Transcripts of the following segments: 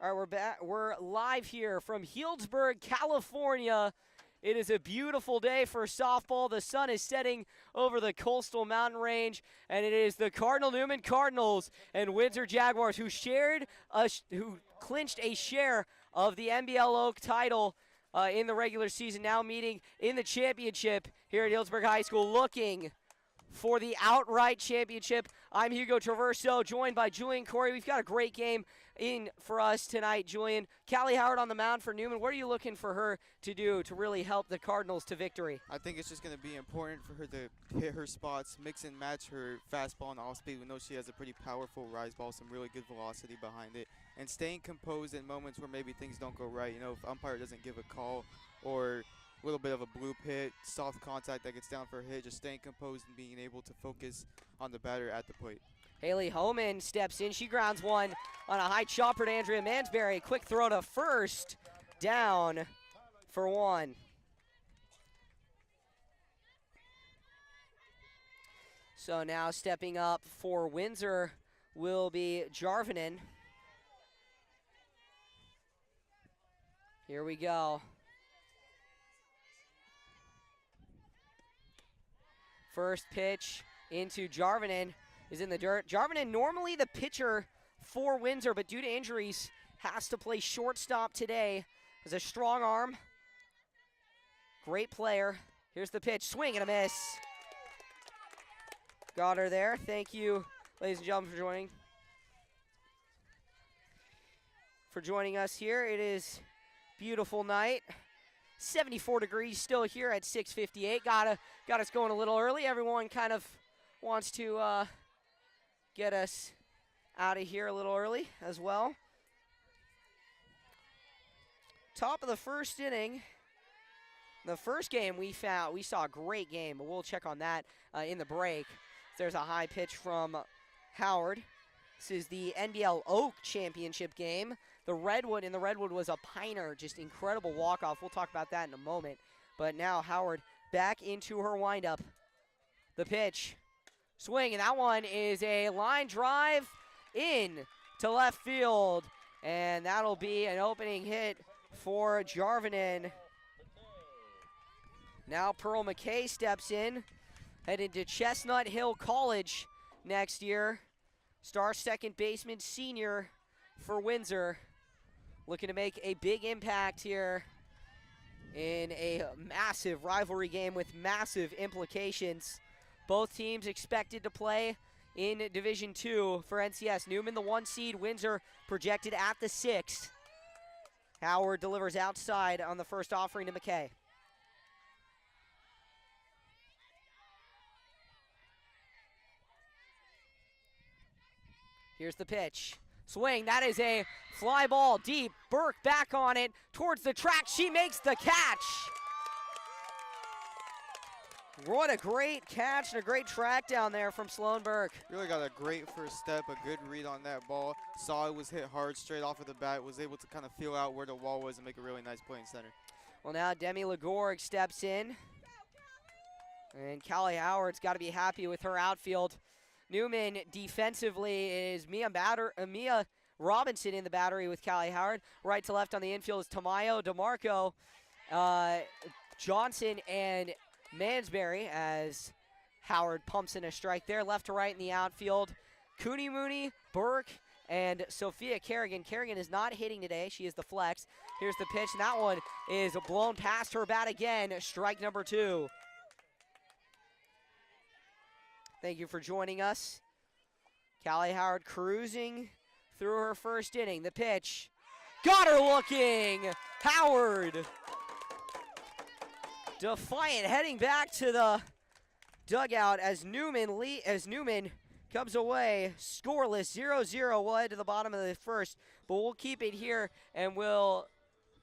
All right, we're back. We're live here from Healdsburg, California. It is a beautiful day for softball. The sun is setting over the coastal mountain range, and it is the Cardinal Newman Cardinals and Windsor Jaguars who clinched a share of the Nbl Oak title in the regular season, now meeting in the championship here at Healdsburg High School, looking for the outright championship. I'm Hugo Traverso, joined by Julian Corey. We've got a great game in for us tonight, Julian. Callie Howard on the mound for Newman. What are you looking for her to do to really help the Cardinals to victory? I think it's just going to be important for her to hit her spots, mix and match her fastball and off speed. We know she has a pretty powerful rise ball, some really good velocity behind it, and staying composed in moments where maybe things don't go right. You know, if umpire doesn't give a call or a little bit of a bloop hit, soft contact that gets down for a hit, just staying composed and being able to focus on the batter at the plate. Haley Homan steps in. She grounds one on a high chopper to Andrea Mansberry. Quick throw to first, down for one. So now stepping up for Windsor will be Jarvinen. Here we go. First pitch into Jarvinen is in the dirt. Jarvinen, normally the pitcher for Windsor, but due to injuries, has to play shortstop today. Has a strong arm. Great player. Here's the pitch. Swing and a miss. Got her there. Thank you, ladies and gentlemen, for joining us here. It is a beautiful night. 74 degrees still here at 6:58. Got us going a little early. Everyone kind of wants to get us out of here a little early as well. Top of the first inning. The first game we saw a great game, but we'll check on that in the break. There's a high pitch from Howard. This is the Nbl Oak Championship game. The Redwood was a Piner, just incredible walk-off. We'll talk about that in a moment. But now Howard back into her windup. The pitch, swing, and that one is a line drive in to left field. And that'll be an opening hit for Jarvinen. Now Pearl McKay steps in, headed to Chestnut Hill College next year. Star second baseman, senior for Windsor. Looking to make a big impact here in a massive rivalry game with massive implications. Both teams expected to play in Division II for NCS. Newman, the 1 seed, Windsor projected at the 6. Howard delivers outside on the first offering to McKay. Here's the pitch. Swing, that is a fly ball deep. Burke back on it, towards the track. She makes the catch. What a great catch and a great track down there from Sloan Burke. Really got a great first step, a good read on that ball. Saw it was hit hard straight off of the bat, was able to kind of feel out where the wall was and make a really nice play in center. Well, now Demi Lagorg steps in. And Callie Howard's got to be happy with her outfield. Newman defensively is Mia Robinson in the battery with Callie Howard. Right to left on the infield is Tamayo, DeMarco, Johnson, and Mansberry as Howard pumps in a strike there. Left to right in the outfield, Cooney Mooney, Burke, and Sophia Kerrigan. Kerrigan is not hitting today. She is the flex. Here's the pitch, and that one is blown past her bat again. Strike number 2. Thank you for joining us. Callie Howard cruising through her first inning. The pitch. Got her looking. Howard. Defiant, heading back to the dugout as Newman comes away scoreless. 0-0. We'll head to the bottom of the first, but we'll keep it here and we'll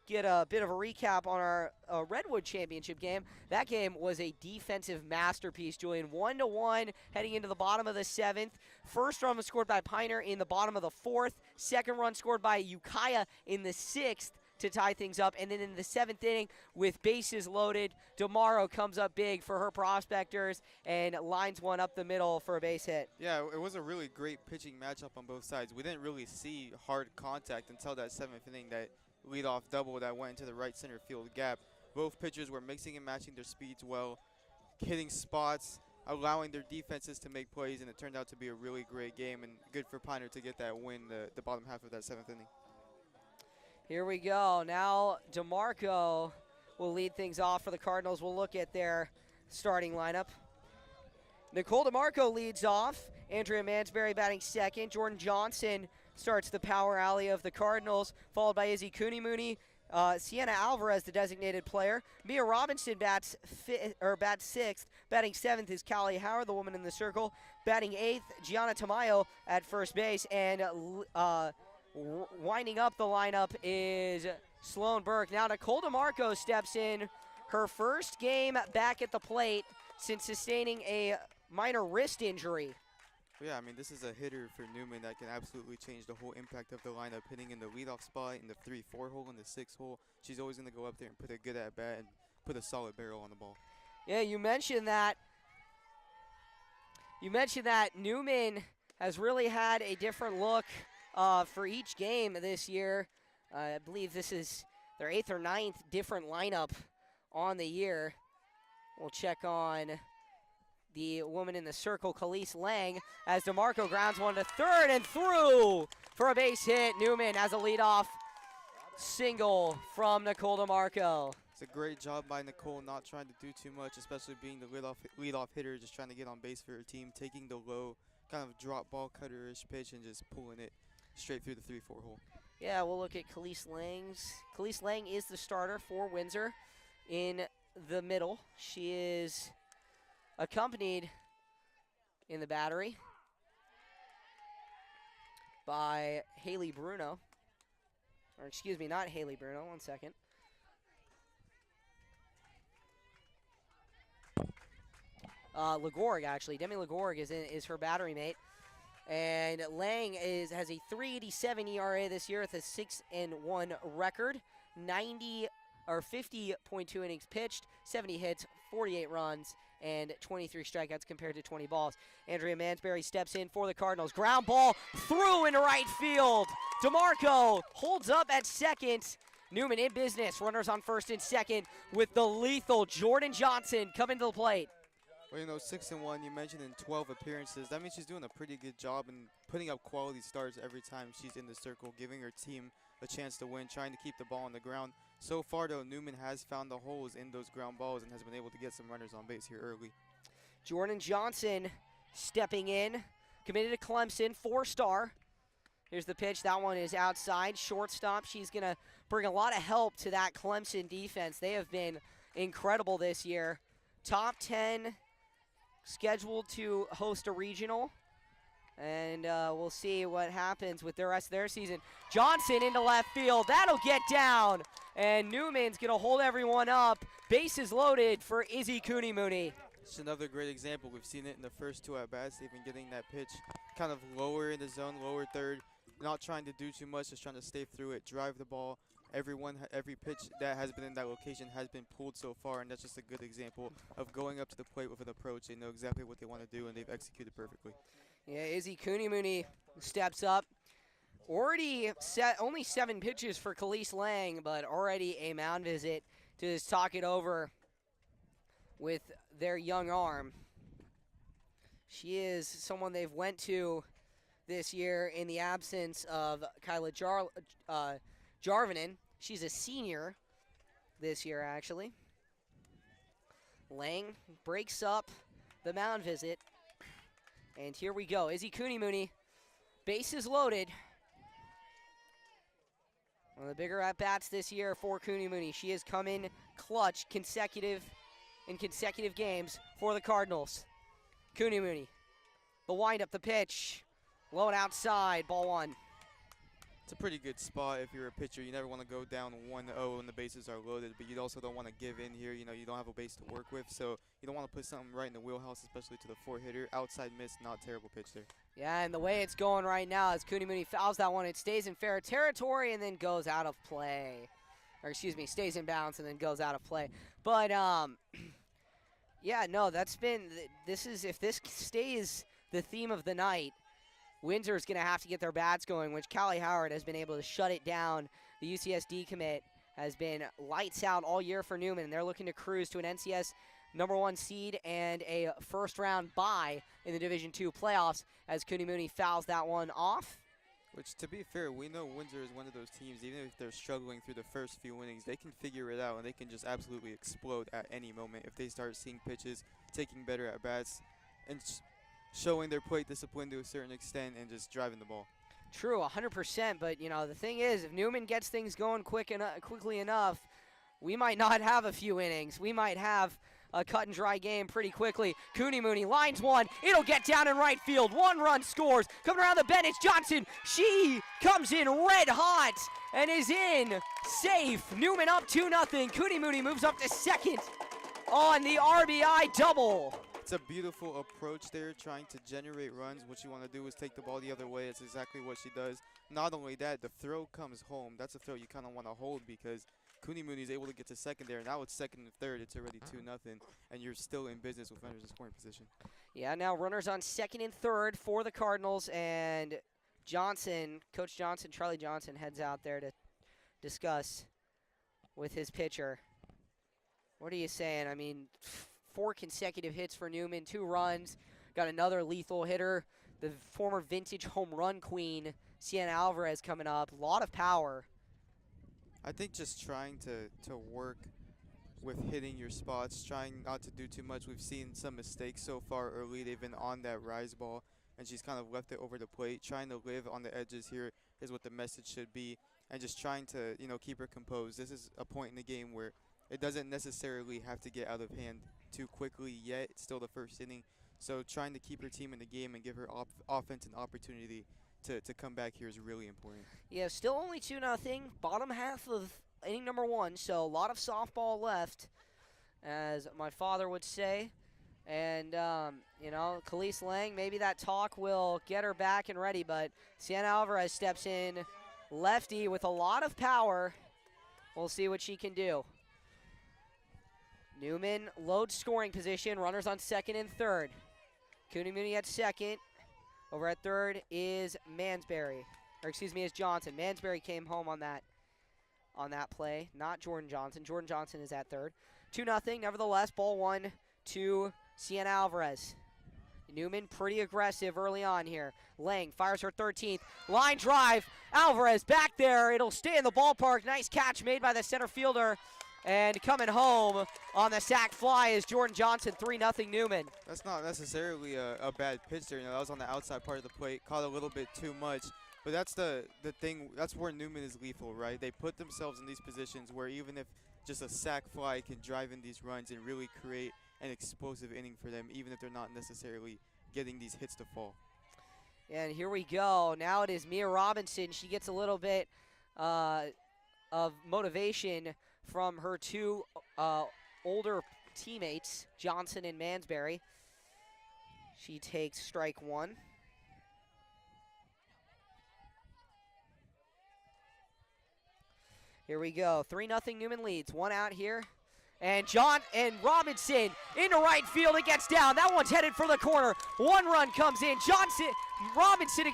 get a bit of a recap on our Redwood Championship game. That game was a defensive masterpiece, Julian. 1-1 heading into the bottom of the 7th. First run was scored by Piner in the bottom of the 4th. Second run scored by Ukiah in the 6th to tie things up. And then in the 7th inning, with bases loaded, DeMauro comes up big for her prospectors and lines one up the middle for a base hit. Yeah, it was a really great pitching matchup on both sides. We didn't really see hard contact until that 7th inning, that leadoff double that went into the right center field gap. Both pitchers were mixing and matching their speeds well, hitting spots, allowing their defenses to make plays, and it turned out to be a really great game and good for Piner to get that win the bottom half of that 7th inning. Here we go. Now DeMarco will lead things off for the Cardinals. We'll look at their starting lineup. Nicole DeMarco leads off. Andrea Mansberry batting second. Jordan Johnson starts the power alley of the Cardinals, followed by Izzy Cooney-Mooney. Sienna Alvarez, the designated player. Mia Robinson bats sixth. Batting seventh is Callie Howard, the woman in the circle. Batting eighth, Gianna Tamayo at first base. And winding up the lineup is Sloan Burke. Now Nicole DeMarco steps in. Her first game back at the plate since sustaining a minor wrist injury. Yeah, I mean, this is a hitter for Newman that can absolutely change the whole impact of the lineup, hitting in the leadoff spot, in the 3-4 hole, in the 6 hole. She's always going to go up there and put a good at-bat and put a solid barrel on the ball. Yeah, you mentioned that. Newman has really had a different look for each game this year. I believe this is their 8th or 9th different lineup on the year. We'll check on the woman in the circle, Khalees Lang, as DeMarco grounds one to third and through for a base hit. Newman has a leadoff single from Nicole DeMarco. It's a great job by Nicole, not trying to do too much, especially being the leadoff hitter, just trying to get on base for her team, taking the low kind of drop ball cutter-ish pitch and just pulling it straight through the 3-4 hole. Yeah, we'll look at Khalees Lang's. Khalees Lang is the starter for Windsor in the middle. She is accompanied in the battery by Haley Bruno. Or excuse me, not Haley Bruno, one second. Legorg, actually. Demi Legorg is her battery mate. And Lang has a 3.87 ERA this year with a 6-1 record, 50.2 innings pitched, 70 hits, 48 runs, and 23 strikeouts compared to 20 balls. Andrea Mansberry steps in for the Cardinals. Ground ball through into right field. DeMarco holds up at second. Newman in business. Runners on first and second with the lethal Jordan Johnson coming to the plate. Well, you know, 6-1, you mentioned in 12 appearances. That means she's doing a pretty good job and putting up quality starts every time she's in the circle, giving her team a chance to win, trying to keep the ball on the ground. So far, though, Newman has found the holes in those ground balls and has been able to get some runners on base here early. Jordan Johnson stepping in, committed to Clemson, 4-star. Here's the pitch. That one is outside, shortstop. She's going to bring a lot of help to that Clemson defense. They have been incredible this year. Top 10 scheduled to host a regional, and we'll see what happens with the rest of their season. Johnson into left field. That'll get down, and Newman's going to hold everyone up. Bases loaded for Izzy Cooney-Mooney. It's another great example. We've seen it in the first 2 at-bats. They've been getting that pitch kind of lower in the zone, lower third, not trying to do too much, just trying to stay through it, drive the ball. Every pitch that has been in that location has been pulled so far, and that's just a good example of going up to the plate with an approach. They know exactly what they want to do, and they've executed perfectly. Yeah, Izzy Cooney-Mooney steps up. Already set only 7 pitches for Khalees Lang, but already a mound visit to just talk it over with their young arm. She is someone they've went to this year in the absence of Kyla Jarvinen. She's a senior this year, actually. Lang breaks up the mound visit. And here we go. Izzy Cooney-Mooney, bases loaded. One of the bigger at-bats this year for Cooney-Mooney. She has come in clutch in consecutive games for the Cardinals. Cooney-Mooney, the windup, the pitch. Low and outside, ball 1. It's a pretty good spot if you're a pitcher. You never want to go down 1-0 and the bases are loaded, but you also don't want to give in here. You know, you don't have a base to work with, so you don't want to put something right in the wheelhouse, especially to the 4-hitter. Outside miss, not terrible pitch there. Yeah, and the way it's going right now is Cooney-Mooney fouls that one. It stays in fair territory and then goes out of play. or excuse me, stays in bounds and then goes out of play. But yeah, no, that's been if this stays the theme of the night, Windsor's going to have to get their bats going, which Callie Howard has been able to shut it down. The UCSD commit has been lights out all year for Newman, and they're looking to cruise to an NCS #1 seed and a first-round bye in the Division II playoffs as Cooney Mooney fouls that one off. Which, to be fair, we know Windsor is one of those teams, even if they're struggling through the first few innings, they can figure it out, and they can just absolutely explode at any moment if they start seeing pitches, taking better at-bats, and showing their plate discipline to a certain extent and just driving the ball. True, 100%, but, you know, the thing is, if Newman gets things going quickly enough, we might not have a few innings. We might have a cut-and-dry game pretty quickly. Cooney Mooney lines one. It'll get down in right field. 1 run scores. Coming around the bend, it's Johnson. She comes in red hot and is in safe. Newman up 2-0. Cooney Mooney moves up to second on the RBI double. It's a beautiful approach there, trying to generate runs. What you want to do is take the ball the other way. It's exactly what she does. Not only that, the throw comes home. That's a throw you kind of want to hold because Cooney Mooney is able to get to second there. Now it's second and third. It's already 2-0, and you're still in business with runners in scoring position. Yeah, now runners on second and third for the Cardinals, and Coach Johnson, Charlie Johnson, heads out there to discuss with his pitcher. What are you saying? I mean, 4 consecutive hits for Newman, 2 runs. Got another lethal hitter, the former vintage home run queen, Sienna Alvarez, coming up. A lot of power. I think just trying to work with hitting your spots, trying not to do too much. We've seen some mistakes so far early. They've been on that rise ball, and she's kind of left it over the plate. Trying to live on the edges here is what the message should be, and just trying to, you know, keep her composed. This is a point in the game where it doesn't necessarily have to get out of hand too quickly yet. It's still the first inning. So trying to keep her team in the game and give her offense an opportunity to come back here is really important. Yeah, still only 2-0. Bottom half of inning number 1, so a lot of softball left, as my father would say. And, you know, Khalees Lang, maybe that talk will get her back and ready, but Sienna Alvarez steps in, lefty with a lot of power. We'll see what she can do. Newman loads scoring position, runners on second and third. Cooney Mooney at second. Over at third is is Johnson. Mansberry came home on that play, not Jordan Johnson. Jordan Johnson is at third. 2-0, nevertheless, ball 1 to Sienna Alvarez. Newman pretty aggressive early on here. Lang fires her 13th. Line drive. Alvarez back there. It'll stay in the ballpark. Nice catch made by the center fielder. And coming home on the sac fly is Jordan Johnson, 3-0 Newman. That's not necessarily a bad pitch there. You know, that was on the outside part of the plate, caught a little bit too much. But that's the thing. That's where Newman is lethal, right? They put themselves in these positions where even if just a sac fly can drive in these runs and really create an explosive inning for them, even if they're not necessarily getting these hits to fall. And here we go. Now it is Mia Robinson. She gets a little bit of motivation from her 2 older teammates, Johnson and Mansberry. She takes strike 1. Here we go. 3-0 Newman leads. 1 out here. And Robinson into right field. It gets down. That one's headed for the corner. 1 run comes in. Robinson,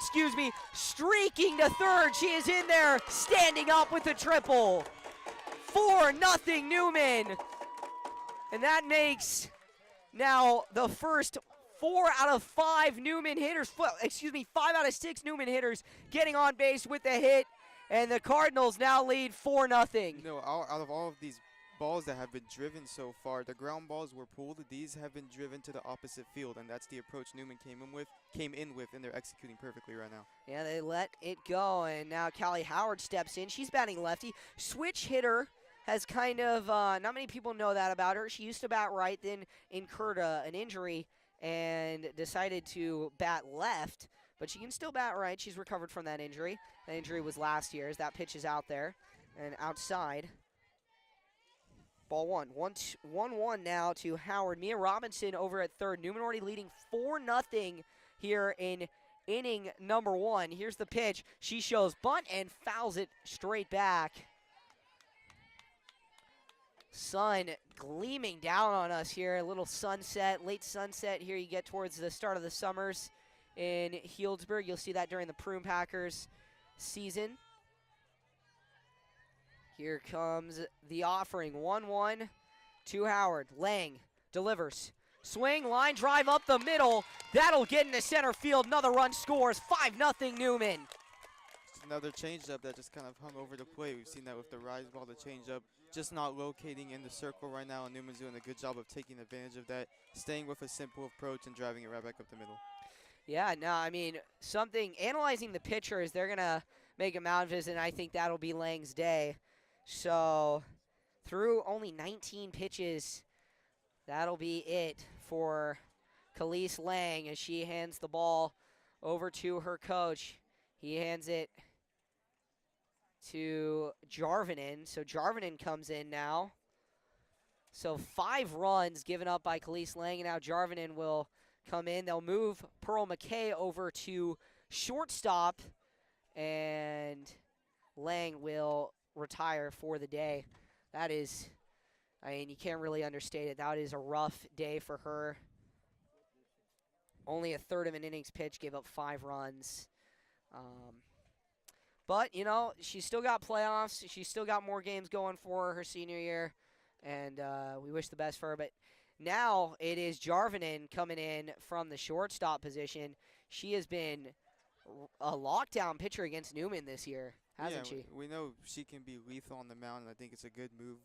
streaking to third. She is in there, standing up with the triple. 4-0 Newman. And that makes now the first 4 out of 5 Newman hitters, 5 out of 6 Newman hitters getting on base with the hit. And the Cardinals now lead 4-0. You know, out of all of these balls that have been driven so far, the ground balls were pulled. These have been driven to the opposite field, and that's the approach Newman came in with, and they're executing perfectly right now. Yeah, they let it go, and now Callie Howard steps in. She's batting lefty. Switch hitter has kind of, not many people know that about her. She used to bat right, then incurred an injury and decided to bat left, but she can still bat right. She's recovered from that injury. That injury was last year's. That pitch is out there and outside. Ball 1. 1-1 now to Howard. Mia Robinson over at third. Newman already leading 4-0 here in inning number 1. Here's the pitch. She shows bunt and fouls it straight back. Sun gleaming down on us here. A little sunset, late sunset here. You get towards the start of the summers in Healdsburg. You'll see that during the Prune Packers season. Here comes the offering. 1-1 to Howard. Lang delivers. Swing, line drive up the middle. That'll get into center field. Another run scores. 5-0 Newman. It's another changeup that just kind of hung over the plate. We've seen that with the rise ball, the changeup just not locating in the circle right now, and Newman's doing a good job of taking advantage of that, staying with a simple approach and driving it right back up the middle. Yeah, no, I mean, analyzing the pitchers, they're going to make a mound visit, and I think that'll be Lang's day. So, through only 19 pitches, that'll be it for Khalees Lang as she hands the ball over to her coach. He hands it to Jarvinen. So Jarvinen comes in now. So 5 runs given up by Khalees Lang, and now Jarvinen will come in. They'll move Pearl McKay over to shortstop, and Lang will retire for the day. That is, I mean, you can't really understate it. That is a rough day for her. Only a third of an innings pitch, gave up 5 runs. But, you know, she's still got playoffs. She's still got more games going for her senior year, and we wish the best for her. But now it is Jarvinen coming in from the shortstop position. She has been a lockdown pitcher against Newman this year, hasn't she? We know she can be lethal on the mound, and I think it's a good move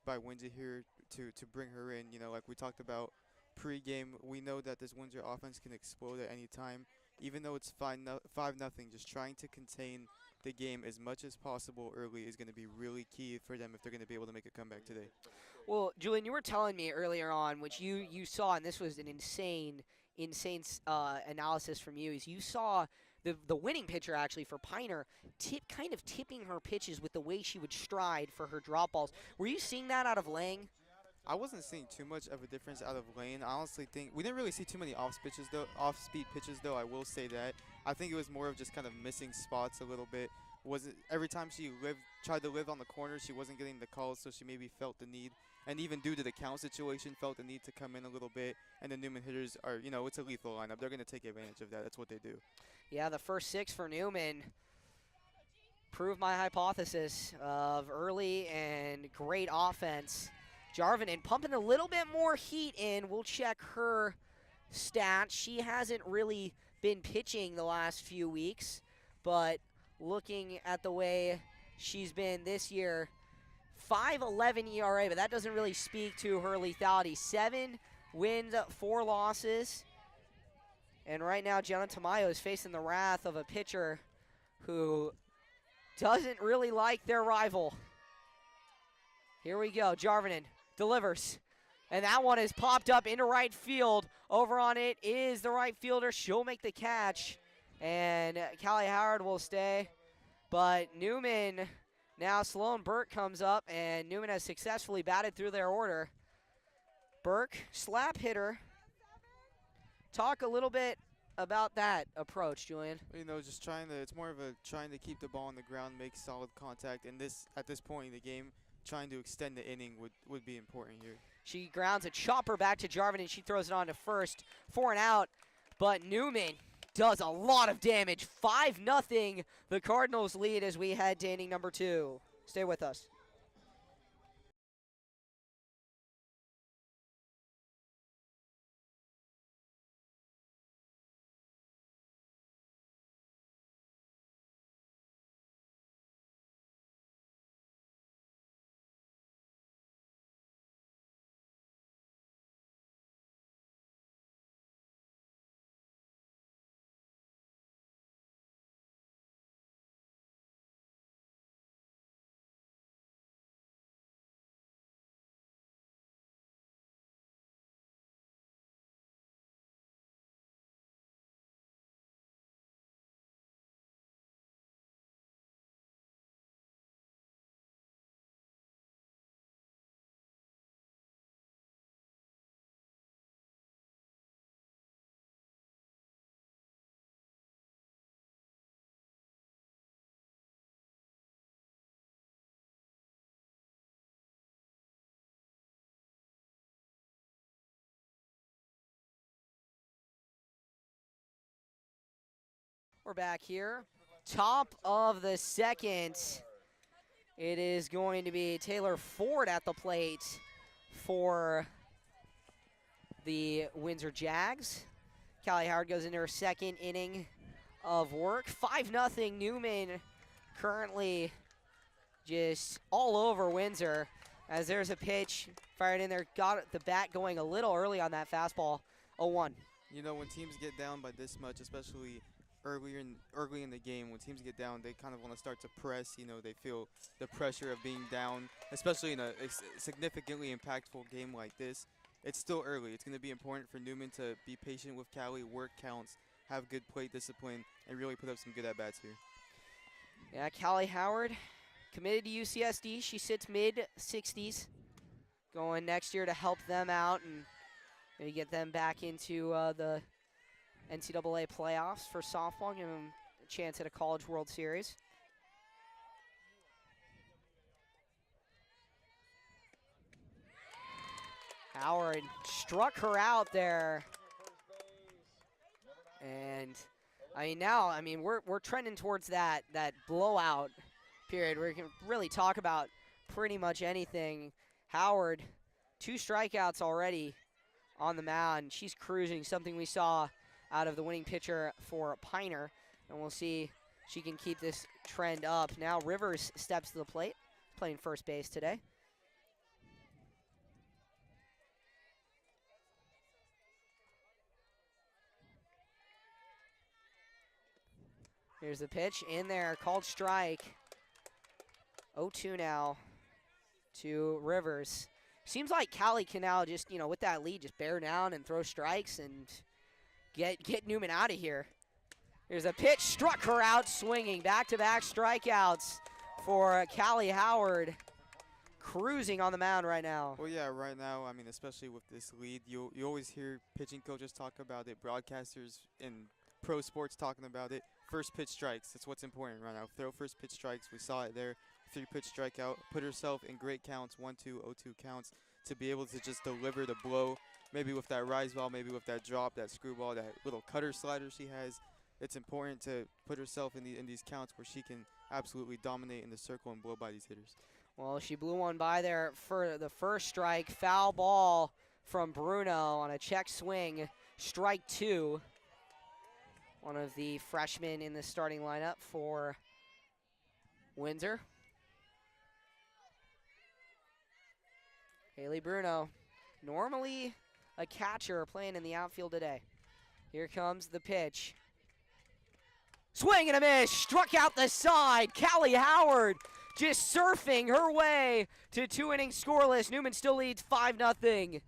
by Windsor here to bring her in. You know, like we talked about pregame, we know that this Windsor offense can explode at any time. Even though it's 5-0, just trying to contain the game as much as possible early is going to be really key for them if they're going to be able to make a comeback today. Well, Julian, you were telling me earlier on, which you saw, and this was an insane analysis from you, is you saw the winning pitcher actually for Piner kind of tipping her pitches with the way she would stride for her drop balls. Were you seeing that out of Lang? I wasn't seeing too much of a difference out of Lane. I honestly think we didn't really see too many off-speed pitches though. I will say that. I think it was more of just kind of missing spots a little bit. Every time she tried to live on the corner, she wasn't getting the calls, so she maybe felt the need, and even due to the count situation, felt the need to come in a little bit. And the Newman hitters are, you know, it's a lethal lineup. They're going to take advantage of that. That's what they do. Yeah, the first 6 for Newman proved my hypothesis of early and great offense. Jarvinen pumping a little bit more heat in. We'll check her stats. She hasn't really been pitching the last few weeks, but looking at the way she's been this year, 5.11 ERA, but that doesn't really speak to her lethality. 7 wins, 4 losses. And right now, Gianna Tamayo is facing the wrath of a pitcher who doesn't really like their rival. Here we go, Jarvinen delivers, and that one is popped up into right field. Over on it is the right fielder. She'll make the catch, and Callie Howard will stay. But Newman, now Sloan Burke comes up, and Newman has successfully batted through their order. Burke, slap hitter. Talk a little bit about that approach, Julian. You know, just it's more of trying to keep the ball on the ground, make solid contact, and at this point in the game, trying to extend the inning would be important here. She grounds a chopper back to Jarvinen, and she throws it on to first for an out. But Newman does a lot of damage. 5-0, the Cardinals lead as we head to inning number 2. Stay with us. We're back here. Top of the second. It is going to be Taylor Ford at the plate for the Windsor Jags. Callie Howard goes into her second inning of work. 5-0 Newman currently just all over Windsor as there's a pitch fired in there. Got the bat going a little early on that fastball. 0-1. You know, when teams get down by this much, especially early in the game, when teams get down, they kind of want to start to press. You know, they feel the pressure of being down, especially in a significantly impactful game like this. It's still early. It's going to be important for Newman to be patient with Callie, work counts, have good plate discipline, and really put up some good at-bats here. Yeah, Callie Howard committed to UCSD. She sits mid-60s, going next year to help them out and maybe get them back into the NCAA playoffs for softball, give them a chance at a College World Series. Howard struck her out there. And I mean, we're trending towards that blowout period where we can really talk about pretty much anything. Howard, 2 strikeouts already on the mound. She's cruising, something we saw out of the winning pitcher for Piner. And we'll see if she can keep this trend up. Now Rivers steps to the plate, playing first base today. Here's the pitch in there, called strike. 0-2 now to Rivers. Seems like Callie can now just, you know, with that lead, just bear down and throw strikes and get Newman out of here. Here's a pitch, struck her out swinging. Back-to-back strikeouts for Callie Howard, cruising on the mound right now. Well, yeah, right now, I mean, especially with this lead, you always hear pitching coaches talk about it, broadcasters in pro sports talking about it. First pitch strikes, that's what's important right now. Throw first pitch strikes, we saw it there. 3-pitch strikeout, put herself in great counts, 1-2, 0-2 counts, to be able to just deliver the blow, maybe with that rise ball, maybe with that drop, that screwball, that little cutter slider she has. It's important to put herself in these counts where she can absolutely dominate in the circle and blow by these hitters. Well, she blew one by there for the first strike. Foul ball from Bruno on a check swing. Strike 2. One of the freshmen in the starting lineup for Windsor. Haley Bruno, normally a catcher, playing in the outfield today. Here comes the pitch. Swing and a miss, struck out the side. Callie Howard just surfing her way to 2 innings scoreless. Newman still leads 5-0.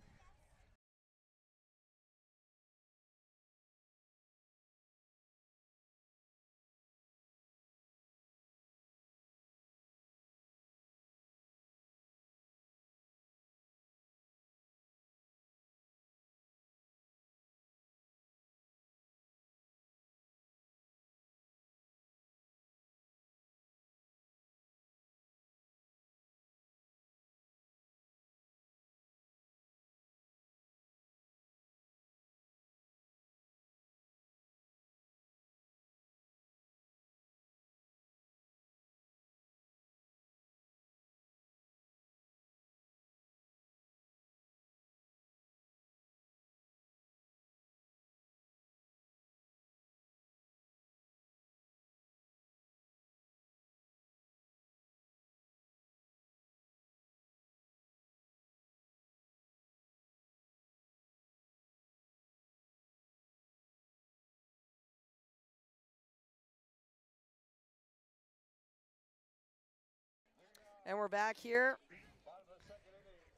And we're back here.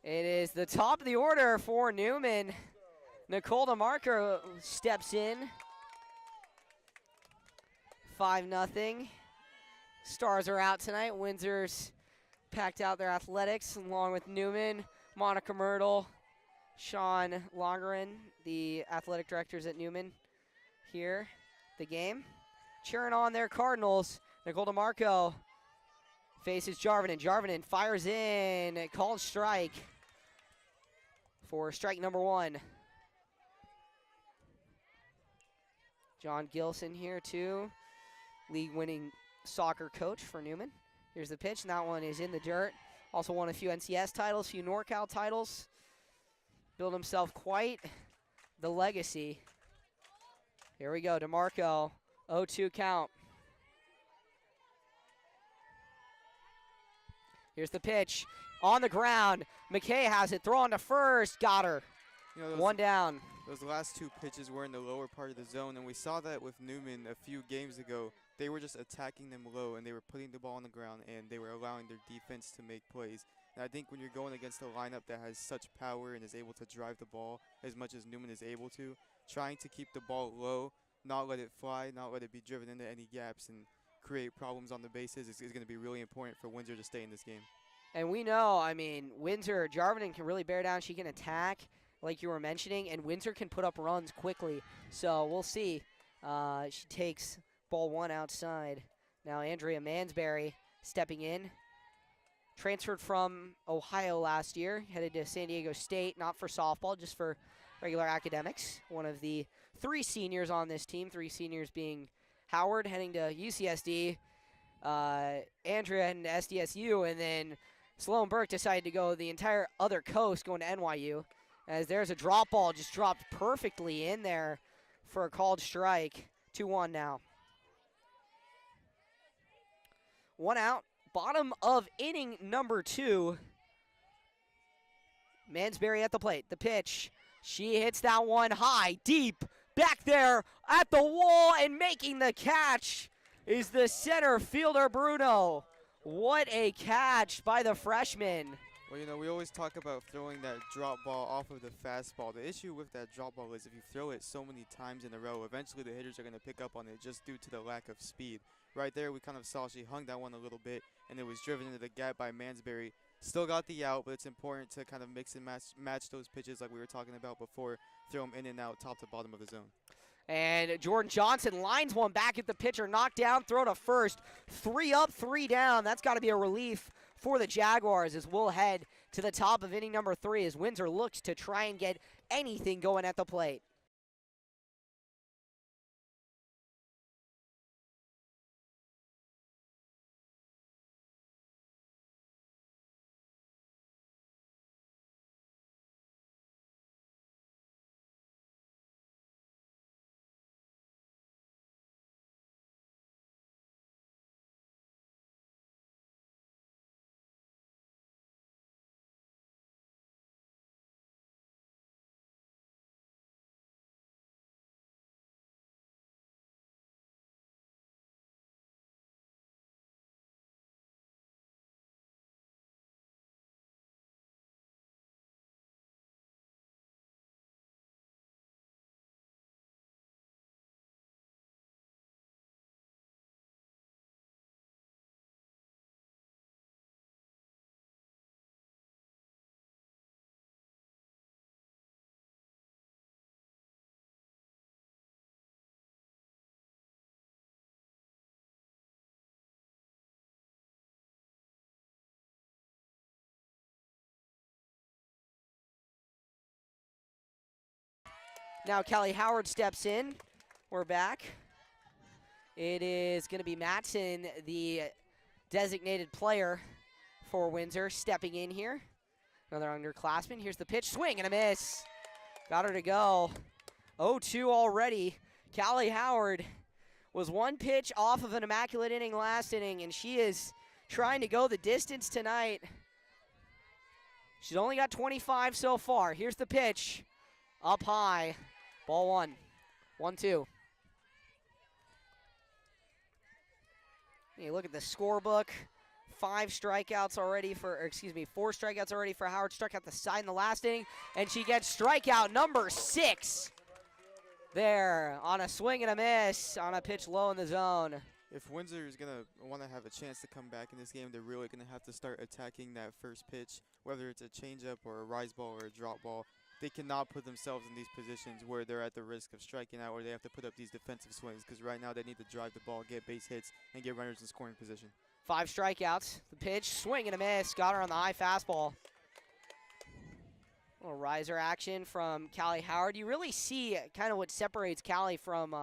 It is the top of the order for Newman. Nicole DeMarco steps in. 5-0. Stars are out tonight. Windsor's packed out their athletics along with Newman, Monica Myrtle, Sean Longren, the athletic directors at Newman here. The game. Cheering on their Cardinals. Nicole DeMarco faces Jarvinen. Jarvinen fires in. Called strike for strike number 1. John Gilson here too. league-winning soccer coach for Newman. Here's the pitch, and that one is in the dirt. Also won a few NCS titles, a few NorCal titles. Built himself quite the legacy. Here we go, DeMarco, 0-2 count. Here's the pitch, on the ground. McKay has it, throw on to first, got her. You know, One down. Those last two pitches were in the lower part of the zone, and we saw that with Newman a few games ago. They were just attacking them low, and they were putting the ball on the ground, and they were allowing their defense to make plays. And I think when you're going against a lineup that has such power and is able to drive the ball as much as Newman is able to, trying to keep the ball low, not let it fly, not let it be driven into any gaps, and create problems on the bases is going to be really important for Windsor to stay in this game. And we know, I mean, Windsor, Jarvinen can really bear down. She can attack, like you were mentioning, and Windsor can put up runs quickly. So we'll see. She takes ball one outside. Now Andrea Mansberry stepping in. Transferred from Ohio last year, headed to San Diego State, not for softball, just for regular academics. One of the 3 seniors on this team, 3 seniors being Howard heading to UCSD, Andrea and SDSU, and then Sloan Burke decided to go the entire other coast, going to NYU, as there's a drop ball just dropped perfectly in there for a called strike. 2-1 now. 1 out. Bottom of inning number 2. Mansberry at the plate. The pitch. She hits that one high, deep, back there at the wall, and making the catch is the center fielder, Bruno. What a catch by the freshman. Well, you know, we always talk about throwing that drop ball off of the fastball. The issue with that drop ball is if you throw it so many times in a row, eventually the hitters are going to pick up on it just due to the lack of speed. Right there, we kind of saw she hung that one a little bit, and it was driven into the gap by Mansberry. Still got the out, but it's important to kind of mix and match those pitches like we were talking about before. Throw them in and out, top to bottom of the zone. And Jordan Johnson lines one back at the pitcher, knocked down, throw to first. 3 up, 3 down. That's got to be a relief for the Jaguars as we'll head to the top of inning number 3 as Windsor looks to try and get anything going at the plate. Now Callie Howard steps in. We're back. It is going to be Matson, the designated player for Windsor, stepping in here. Another underclassman. Here's the pitch. Swing and a miss. Got her to go. 0-2 already. Callie Howard was 1 pitch off of an immaculate inning last inning, and she is trying to go the distance tonight. She's only got 25 so far. Here's the pitch. Up high. Ball 1. 1-2. You look at the scorebook. 4 strikeouts already for Howard. Struck out the side in the last inning, and she gets strikeout number 6 there on a swing and a miss on a pitch low in the zone. If Windsor is going to want to have a chance to come back in this game, they're really going to have to start attacking that first pitch, whether it's a changeup or a rise ball or a drop ball. They cannot put themselves in these positions where they're at the risk of striking out, or they have to put up these defensive swings, because right now they need to drive the ball, get base hits, and get runners in scoring position. 5 strikeouts. The pitch, swing and a miss. Got her on the high fastball. A little riser action from Callie Howard. You really see kind of what separates Callie from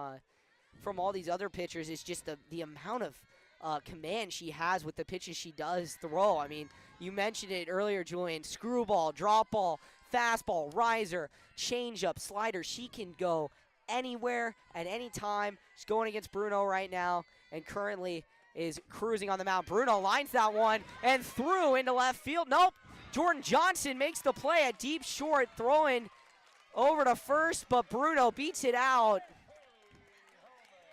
from all these other pitchers is just the amount of command she has with the pitches she does throw. I mean, you mentioned it earlier, Julian. Screwball, drop ball, fastball, riser, changeup, slider. She can go anywhere at any time. She's going against Bruno right now and currently is cruising on the mound. Bruno lines that one and threw into left field. Nope. Jordan Johnson makes the play at deep short, throwing over to first, but Bruno beats it out.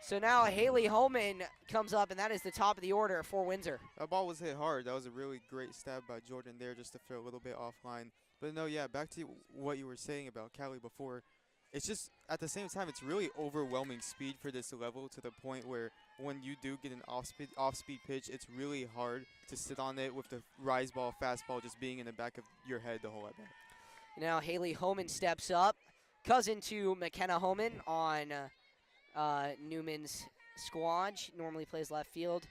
So now Haley Holman comes up, and that is the top of the order for Windsor. That ball was hit hard. That was a really great stab by Jordan there just to throw a little bit offline. But no, yeah, back to what you were saying about Callie before. It's just, at the same time, it's really overwhelming speed for this level to the point where when you do get an off-speed pitch, it's really hard to sit on it with the rise ball, fastball just being in the back of your head the whole at bat. Now Haley Holman steps up, cousin to McKenna Holman on Newman's squad. She normally plays left field,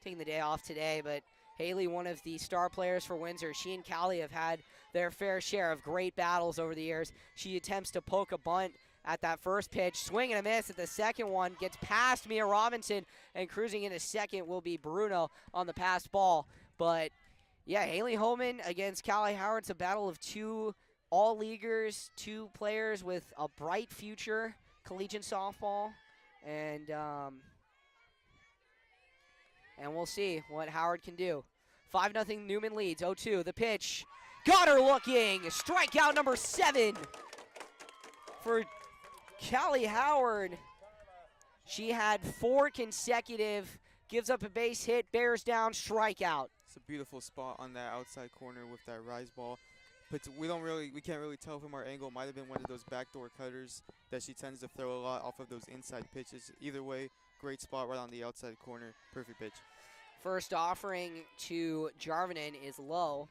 taking the day off today, but Haley, one of the star players for Windsor. She and Callie have had their fair share of great battles over the years. She attempts to poke a bunt at that first pitch, swing and a miss at the second one, gets past Mia Robinson, and cruising into second will be Bruno on the passed ball. But yeah, Haley Holman against Callie Howard. It's a battle of two all-leaguers, two players with a bright future, collegiate softball, and we'll see what Howard can do. 5-0 Newman leads. 0-2. The pitch. Got her looking. Strikeout number 7 for Callie Howard. She had 4 consecutive. Gives up a base hit. Bears down. Strikeout. It's a beautiful spot on that outside corner with that rise ball. But we can't really tell from our angle. Might have been one of those backdoor cutters that she tends to throw a lot off of those inside pitches. Either way, great spot right on the outside corner. Perfect pitch. First offering to Jarvinen is low.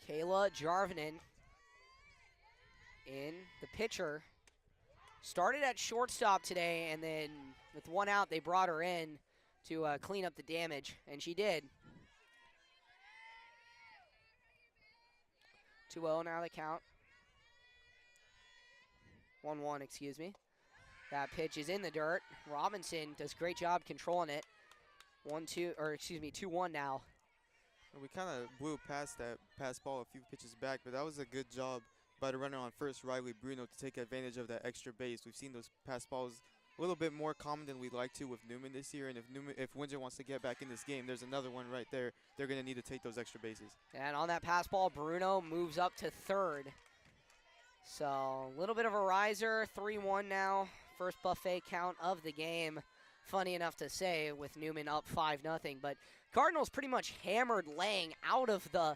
Kayla Jarvinen in. The pitcher started at shortstop today, and then with one out, they brought her in to clean up the damage, and she did. 2-0 now the count. 1-1, excuse me. That pitch is in the dirt. Robinson does a great job controlling it. 2-1 now. We kind of blew past that pass ball a few pitches back, but that was a good job by the runner on first, Riley Bruno, to take advantage of that extra base. We've seen those pass balls a little bit more common than we'd like to with Newman this year, and if Windsor wants to get back in this game, there's another one right there. They're going to need to take those extra bases. And on that pass ball, Bruno moves up to third. So a little bit of a riser, 3-1 now. First buffet count of the game. Funny enough to say with Newman up 5-0, but Cardinals pretty much hammered Lang out of the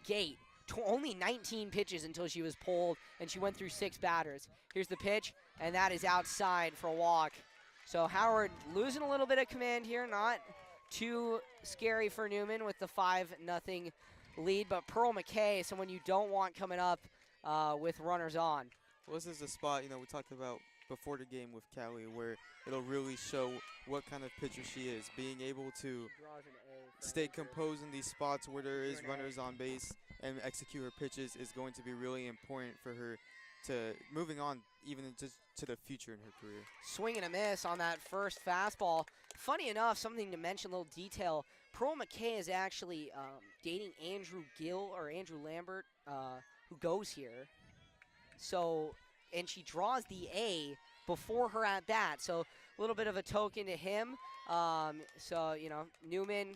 gate. Only 19 pitches until she was pulled, and she went through 6 batters. Here's the pitch, and that is outside for a walk. So Howard losing a little bit of command here, not too scary for Newman with the 5-0 lead, but Pearl McKay, someone you don't want coming up with runners on. Well, this is the spot, we talked about before the game with Callie, where it'll really show what kind of pitcher she is. Being able to stay composed in these spots where there is runners on base and execute her pitches is going to be really important for her to moving on even just to the future in her career. Swing and a miss on that first fastball. Funny enough, something to mention, a little detail, Pearl McKay is actually dating Andrew Gill or Andrew Lambert, who goes here. So, and she draws the A before her at bat. So a little bit of a token to him. Newman,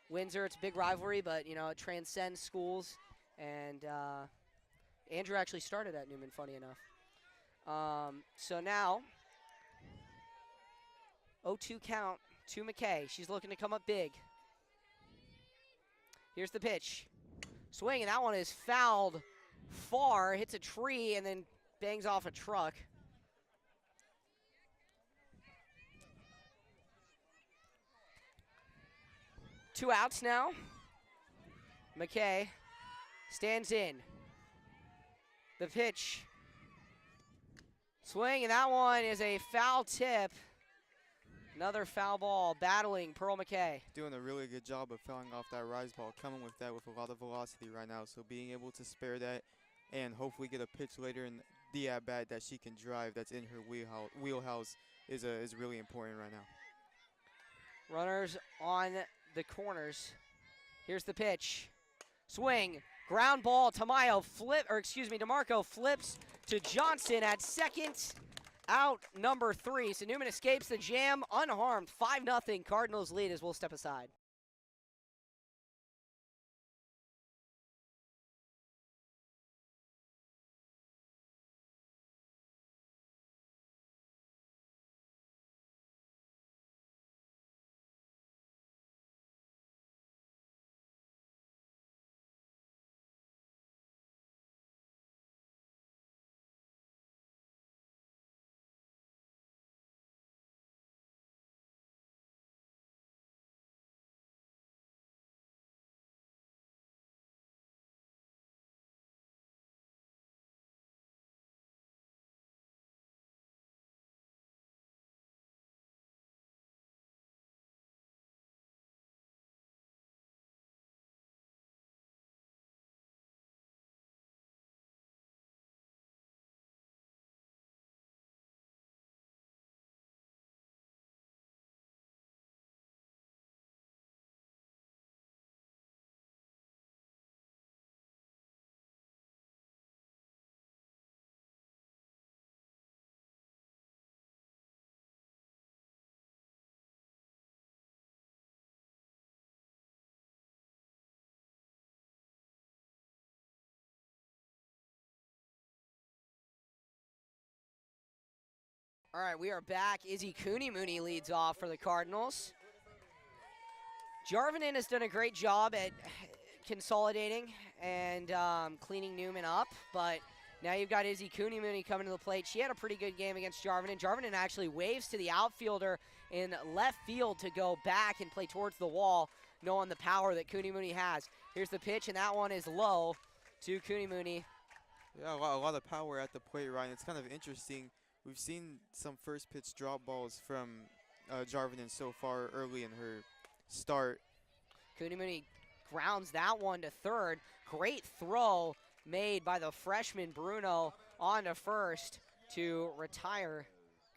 Windsor, it's a big rivalry, but, it transcends schools. And Andrew actually started at Newman, funny enough. So now, 0-2 count to McKay. She's looking to come up big. Here's the pitch. Swing, and that one is fouled far, hits a tree, and then bangs off a truck. Two outs now. McKay stands in. The pitch. Swing, and that one is a foul tip. Another foul ball, battling Pearl McKay. Doing a really good job of fouling off that rise ball, coming with that with a lot of velocity right now. So being able to spare that and hopefully get a pitch later in the at-bat that she can drive that's in her wheelhouse is really important right now. Runners on the corners. Here's the pitch. Swing, ground ball, DeMarco flips to Johnson at second. Out number 3. So Newman escapes the jam unharmed. 5-0 Cardinals lead as we'll step aside. All right, we are back. Izzy Cooney-Mooney leads off for the Cardinals. Jarvinen has done a great job at consolidating and cleaning Newman up, but now you've got Izzy Cooney-Mooney coming to the plate. She had a pretty good game against Jarvinen. Jarvinen actually waves to the outfielder in left field to go back and play towards the wall, knowing the power that Cooney-Mooney has. Here's the pitch, and that one is low to Cooney-Mooney. Yeah, a lot of power at the plate, Ryan. It's kind of interesting. We've seen some first pitch drop balls from Jarvinen so far early in her start. Cooney-Mooney grounds that one to third. Great throw made by the freshman Bruno on to first to retire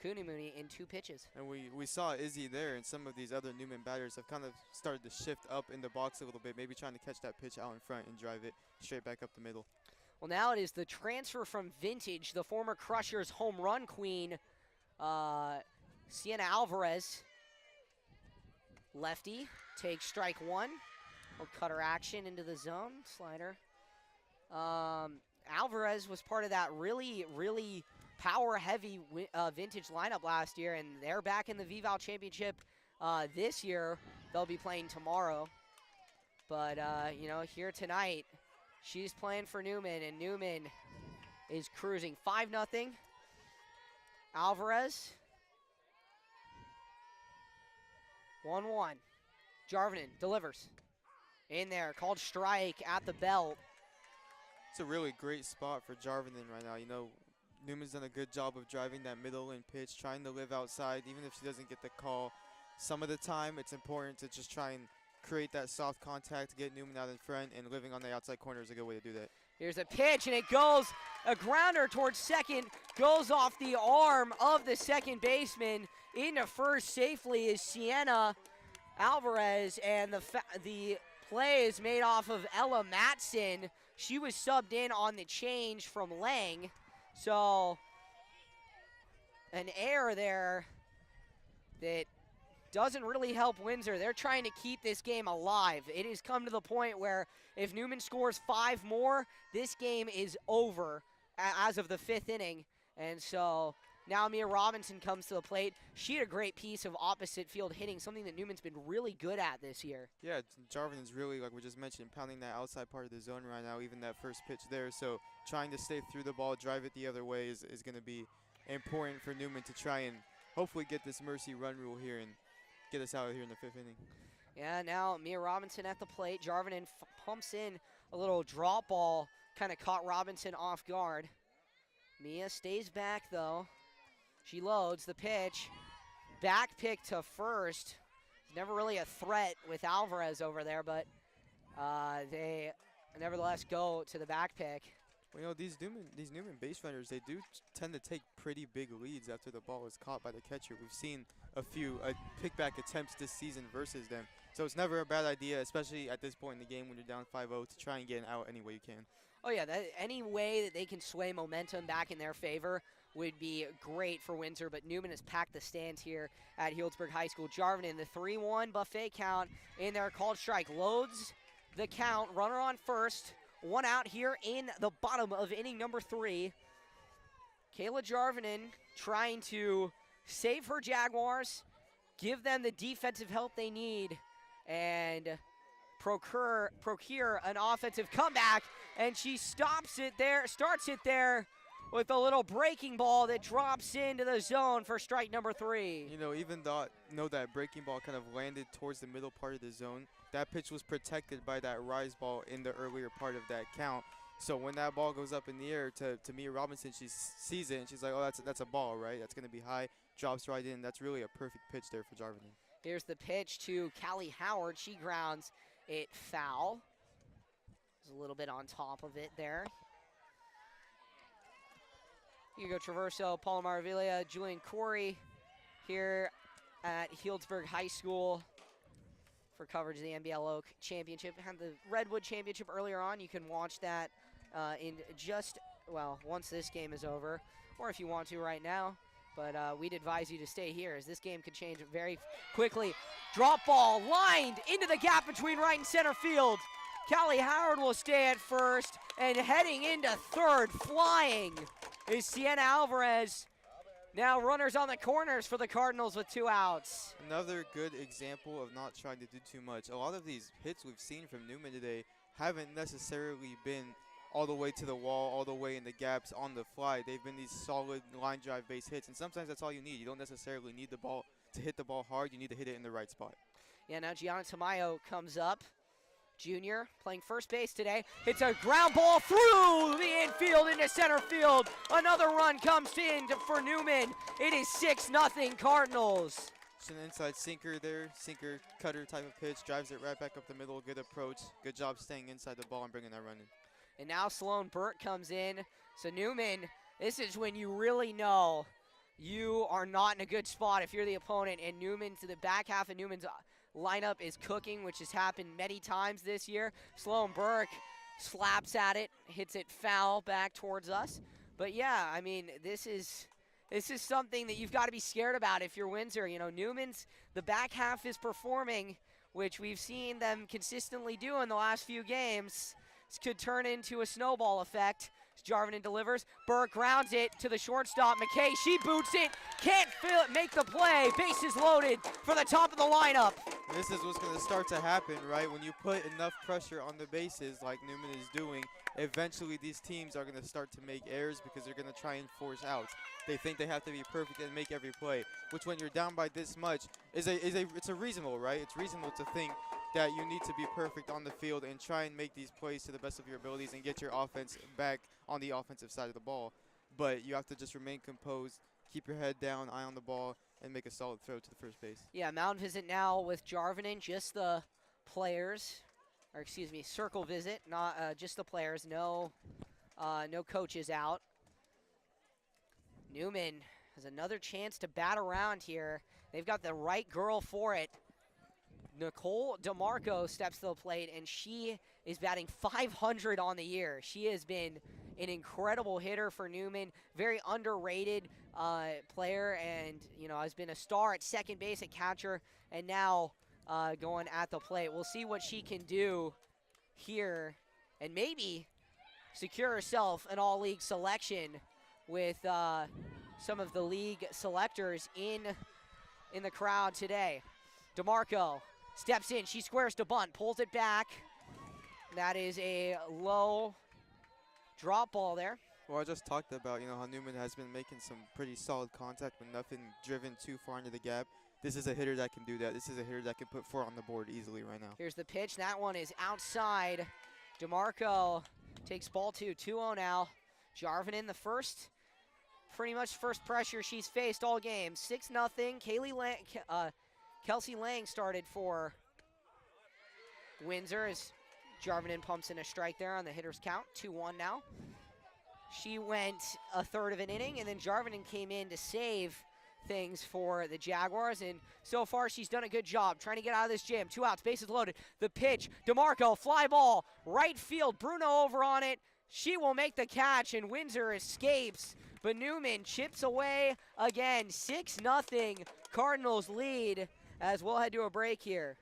Cooney-Mooney in 2 pitches. And we saw Izzy there, and some of these other Newman batters have kind of started to shift up in the box a little bit, maybe trying to catch that pitch out in front and drive it straight back up the middle. Well, now it is the transfer from Vintage, the former Crushers home run queen, Sienna Alvarez. Lefty takes strike 1. We'll cutter action into the zone, slider. Alvarez was part of that really power-heavy Vintage lineup last year, and they're back in the VVAL Championship this year. They'll be playing tomorrow. But, here tonight, she's playing for Newman, and Newman is cruising 5-0. Alvarez. 1-1. Jarvinen delivers. In there, called strike at the belt. It's a really great spot for Jarvinen right now. You know, Newman's done a good job of driving that middle and pitch, trying to live outside, even if she doesn't get the call. Some of the time, it's important to just try and create that soft contact, get Newman out in front, and living on the outside corner is a good way to do that. Here's a pitch, and it goes, a grounder towards second, goes off the arm of the second baseman. Into first safely is Sienna Alvarez, and the play is made off of Ella Matson. She was subbed in on the change from Lang, so an error there that doesn't really help Windsor. They're trying to keep this game alive. It has come to the point where if Newman scores 5 more, this game is over as of the 5th inning. And so now Mia Robinson comes to the plate. She had a great piece of opposite field hitting, something that Newman's been really good at this year. Yeah, Jarvinen's really, like we just mentioned, pounding that outside part of the zone right now, even that first pitch there. So trying to stay through the ball, drive it the other way is going to be important for Newman to try and hopefully get this mercy run rule here and get us out of here in the 5th inning. Yeah, now Mia Robinson at the plate. Jarvinen pumps in a little drop ball, kind of caught Robinson off guard. Mia stays back, though. She loads the pitch. back pick to first. Never really a threat with Alvarez over there, but they nevertheless go to the back pick. Well, these Newman base runners, they do tend to take pretty big leads after the ball is caught by the catcher. We've seen a few pickback attempts this season versus them. So it's never a bad idea, especially at this point in the game when you're down 5-0, to try and get an out any way you can. Oh, yeah, any way that they can sway momentum back in their favor would be great for Windsor, but Newman has packed the stands here at Healdsburg High School. Jarvin, the 3-1 buffet count in there, called strike, loads the count, runner on first, one out here in the bottom of inning number 3. Kayla Jarvinen trying to save her Jaguars, give them the defensive help they need, and procure an offensive comeback, and she starts it there with a little breaking ball that drops into the zone for strike number 3. You know, even though that breaking ball kind of landed towards the middle part of the zone, that pitch was protected by that rise ball in the earlier part of that count. So when that ball goes up in the air to Mia Robinson, she sees it and she's like, oh, that's a ball, right? That's going to be high, drops right in. That's really a perfect pitch there for Jarvinen. Here's the pitch to Callie Howard. She grounds it foul. There's a little bit on top of it there. Hugo Traverso, Paula Maravilla, Julian Corey here at Healdsburg High School for coverage of the Nbl Oak Championship. Had the Redwood Championship earlier on. You can watch that once this game is over, or if you want to right now. But we'd advise you to stay here, as this game could change very quickly. Drop ball lined into the gap between right and center field. Callie Howard will stay at first, and heading into third, flying, is Sienna Alvarez. Now runners on the corners for the Cardinals with 2 outs. Another good example of not trying to do too much. A lot of these hits we've seen from Newman today haven't necessarily been all the way to the wall, all the way in the gaps on the fly. They've been these solid line drive base hits, and sometimes that's all you need. You don't necessarily need the ball to hit the ball hard. You need to hit it in the right spot. Yeah, now Gianna Tamayo comes up. Junior playing first base today. It's a ground ball through the infield into center field. Another run comes in for Newman. It is 6-0 Cardinals. It's an inside sinker there, sinker cutter type of pitch, drives it right back up the middle, good approach. Good job staying inside the ball and bringing that run in. And now Sloan Burt comes in. So Newman, this is when you really know you are not in a good spot if you're the opponent, and Newman, to the back half of Newman's lineup is cooking, which has happened many times this year. Sloan Burke slaps at it, hits it foul back towards us. But yeah, I mean, this is something that you've got to be scared about if you're Windsor. You know, Newman's, the back half is performing, which we've seen them consistently do in the last few games. This could turn into a snowball effect. Jarvinen delivers. Burke grounds it to the shortstop. McKay, she boots it. Can't make the play. Bases loaded for the top of the lineup. This is what's going to start to happen, right? When you put enough pressure on the bases like Newman is doing, eventually these teams are going to start to make errors because they're going to try and force outs. They think they have to be perfect and make every play, which when you're down by this much it's a reasonable, right? It's reasonable to think that you need to be perfect on the field and try and make these plays to the best of your abilities and get your offense back on the offensive side of the ball. But you have to just remain composed, keep your head down, eye on the ball, and make a solid throw to the first base. Yeah, mound visit now with Jarvinen, just the players, or excuse me, circle visit, not just the players, no coaches out. Newman has another chance to bat around here. They've got the right girl for it. Nicole DeMarco steps to the plate, and she is batting .500 on the year. She has been an incredible hitter for Newman, very underrated player, and has been a star at second base, at catcher, and now going at the plate. We'll see what she can do here, and maybe secure herself an all-league selection with some of the league selectors in the crowd today. DeMarco steps in, she squares to bunt, pulls it back. That is a low drop ball there. Well, I just talked about, how Newman has been making some pretty solid contact with nothing driven too far into the gap. This is a hitter that can do that. This is a hitter that can put 4 on the board easily right now. Here's the pitch. That one is outside. DeMarco takes ball 2, 2-0 now. Jarvinen the first. pretty much first pressure she's faced all game. 6-0. Kelsey Lang started for Windsor as Jarvinen pumps in a strike there on the hitter's count. 2-1 now. She went a third of an inning, and then Jarvinen came in to save things for the Jaguars, and so far she's done a good job trying to get out of this jam. 2 outs, bases loaded. The pitch, DeMarco, fly ball, right field. Bruno over on it. She will make the catch, and Windsor escapes, but Newman chips away again. 6-0 Cardinals lead as we'll head to a break here.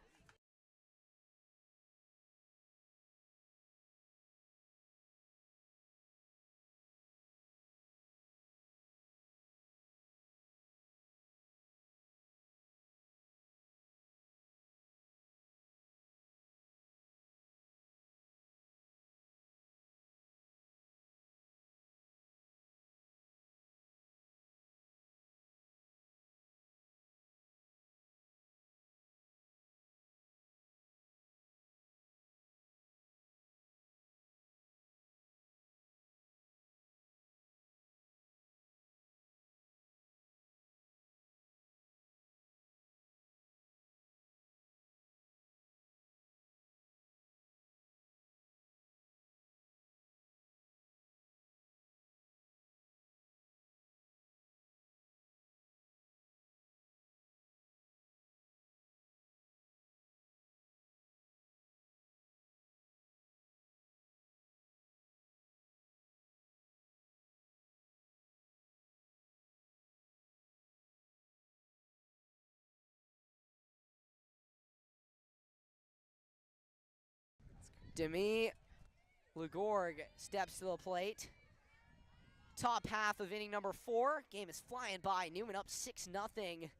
Demi Lugorg steps to the plate. Top half of inning number 4. Game is flying by. Newman up 6-0.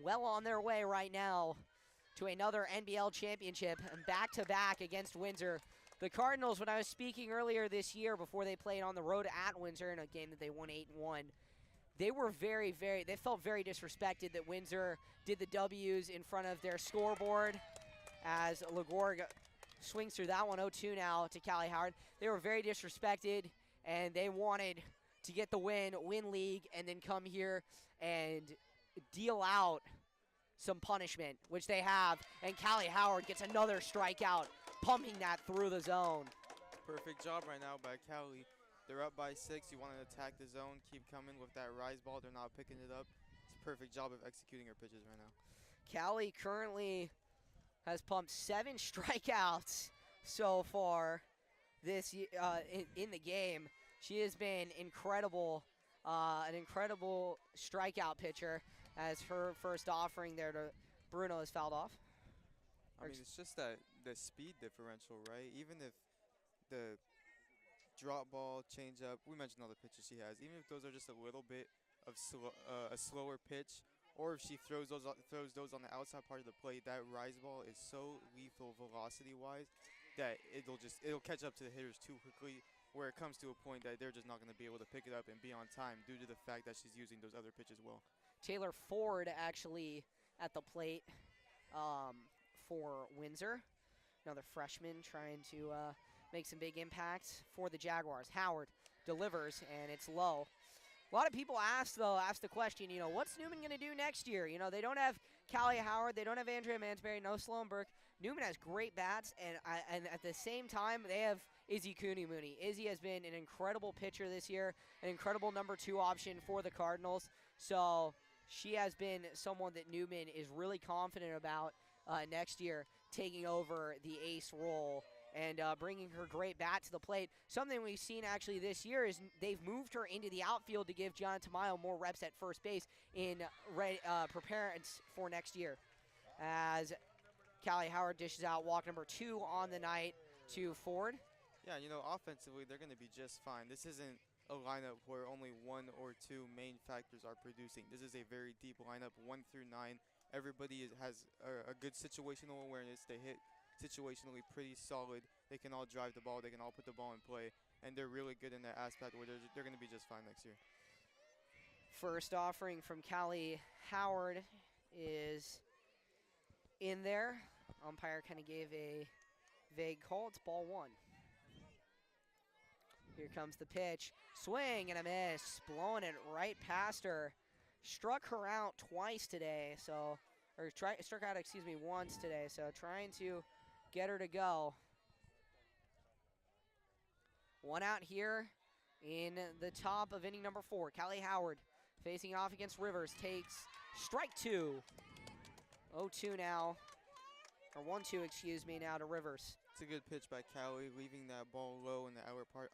Well on their way right now to another NBL championship and back-to-back against Windsor. The Cardinals, when I was speaking earlier this year before they played on the road at Windsor in a game that they won 8-1, they were they felt very disrespected that Windsor did the W's in front of their scoreboard as Lugorg swings through that one. 0-2 now to Callie Howard. They were very disrespected, and they wanted to get the win league, and then come here and deal out some punishment, which they have. And Callie Howard gets another strikeout, pumping that through the zone. Perfect job right now by Callie. They're up by 6. You want to attack the zone, keep coming with that rise ball. They're not picking it up. It's a perfect job of executing her pitches right now. Callie currently has pumped 7 strikeouts so far this in the game. She has been incredible, an incredible strikeout pitcher, as her first offering there to Bruno is fouled off. I mean, it's just that the speed differential, right? Even if the drop ball, change up, we mentioned all the pitches she has, even if those are just a little bit of a slower pitch, or if she throws those on the outside part of the plate, that rise ball is so lethal velocity-wise that it'll catch up to the hitters too quickly, where it comes to a point that they're just not going to be able to pick it up and be on time due to the fact that she's using those other pitches well. Taylor Ford actually at the plate for Windsor. Another freshman trying to make some big impacts for the Jaguars. Howard delivers, and it's low. A lot of people ask the question, what's Newman going to do next year? They don't have Callie Howard. They don't have Andrea Mansberry. No Sloan Burke. Newman has great bats, and at the same time, they have Izzy Cooney-Mooney. Izzy has been an incredible pitcher this year, an incredible number 2 option for the Cardinals. So she has been someone that Newman is really confident about next year, taking over the ace role and bringing her great bat to the plate. Something we've seen actually this year is they've moved her into the outfield to give Gianna Tamayo more reps at first base in preparedness for next year. As Callie Howard dishes out walk number 2 on the night to Ford. Yeah, offensively, they're going to be just fine. This isn't a lineup where only 1 or 2 main factors are producing. This is a very deep lineup, 1 through 9. Everybody has a good situational awareness. They hit situationally pretty solid. They can all drive the ball. They can all put the ball in play. And they're really good in that aspect where they're going to be just fine next year. First offering from Callie Howard is in there. Umpire kind of gave a vague call. It's ball 1. Here comes the pitch. Swing and a miss. Blowing it right past her. Struck her out twice today, struck out, once today. So trying to get her to go. One out here in the top of inning number 4. Callie Howard facing off against Rivers takes strike 2. 0-2 now, or 1-2, now to Rivers. It's a good pitch by Callie, leaving that ball low in the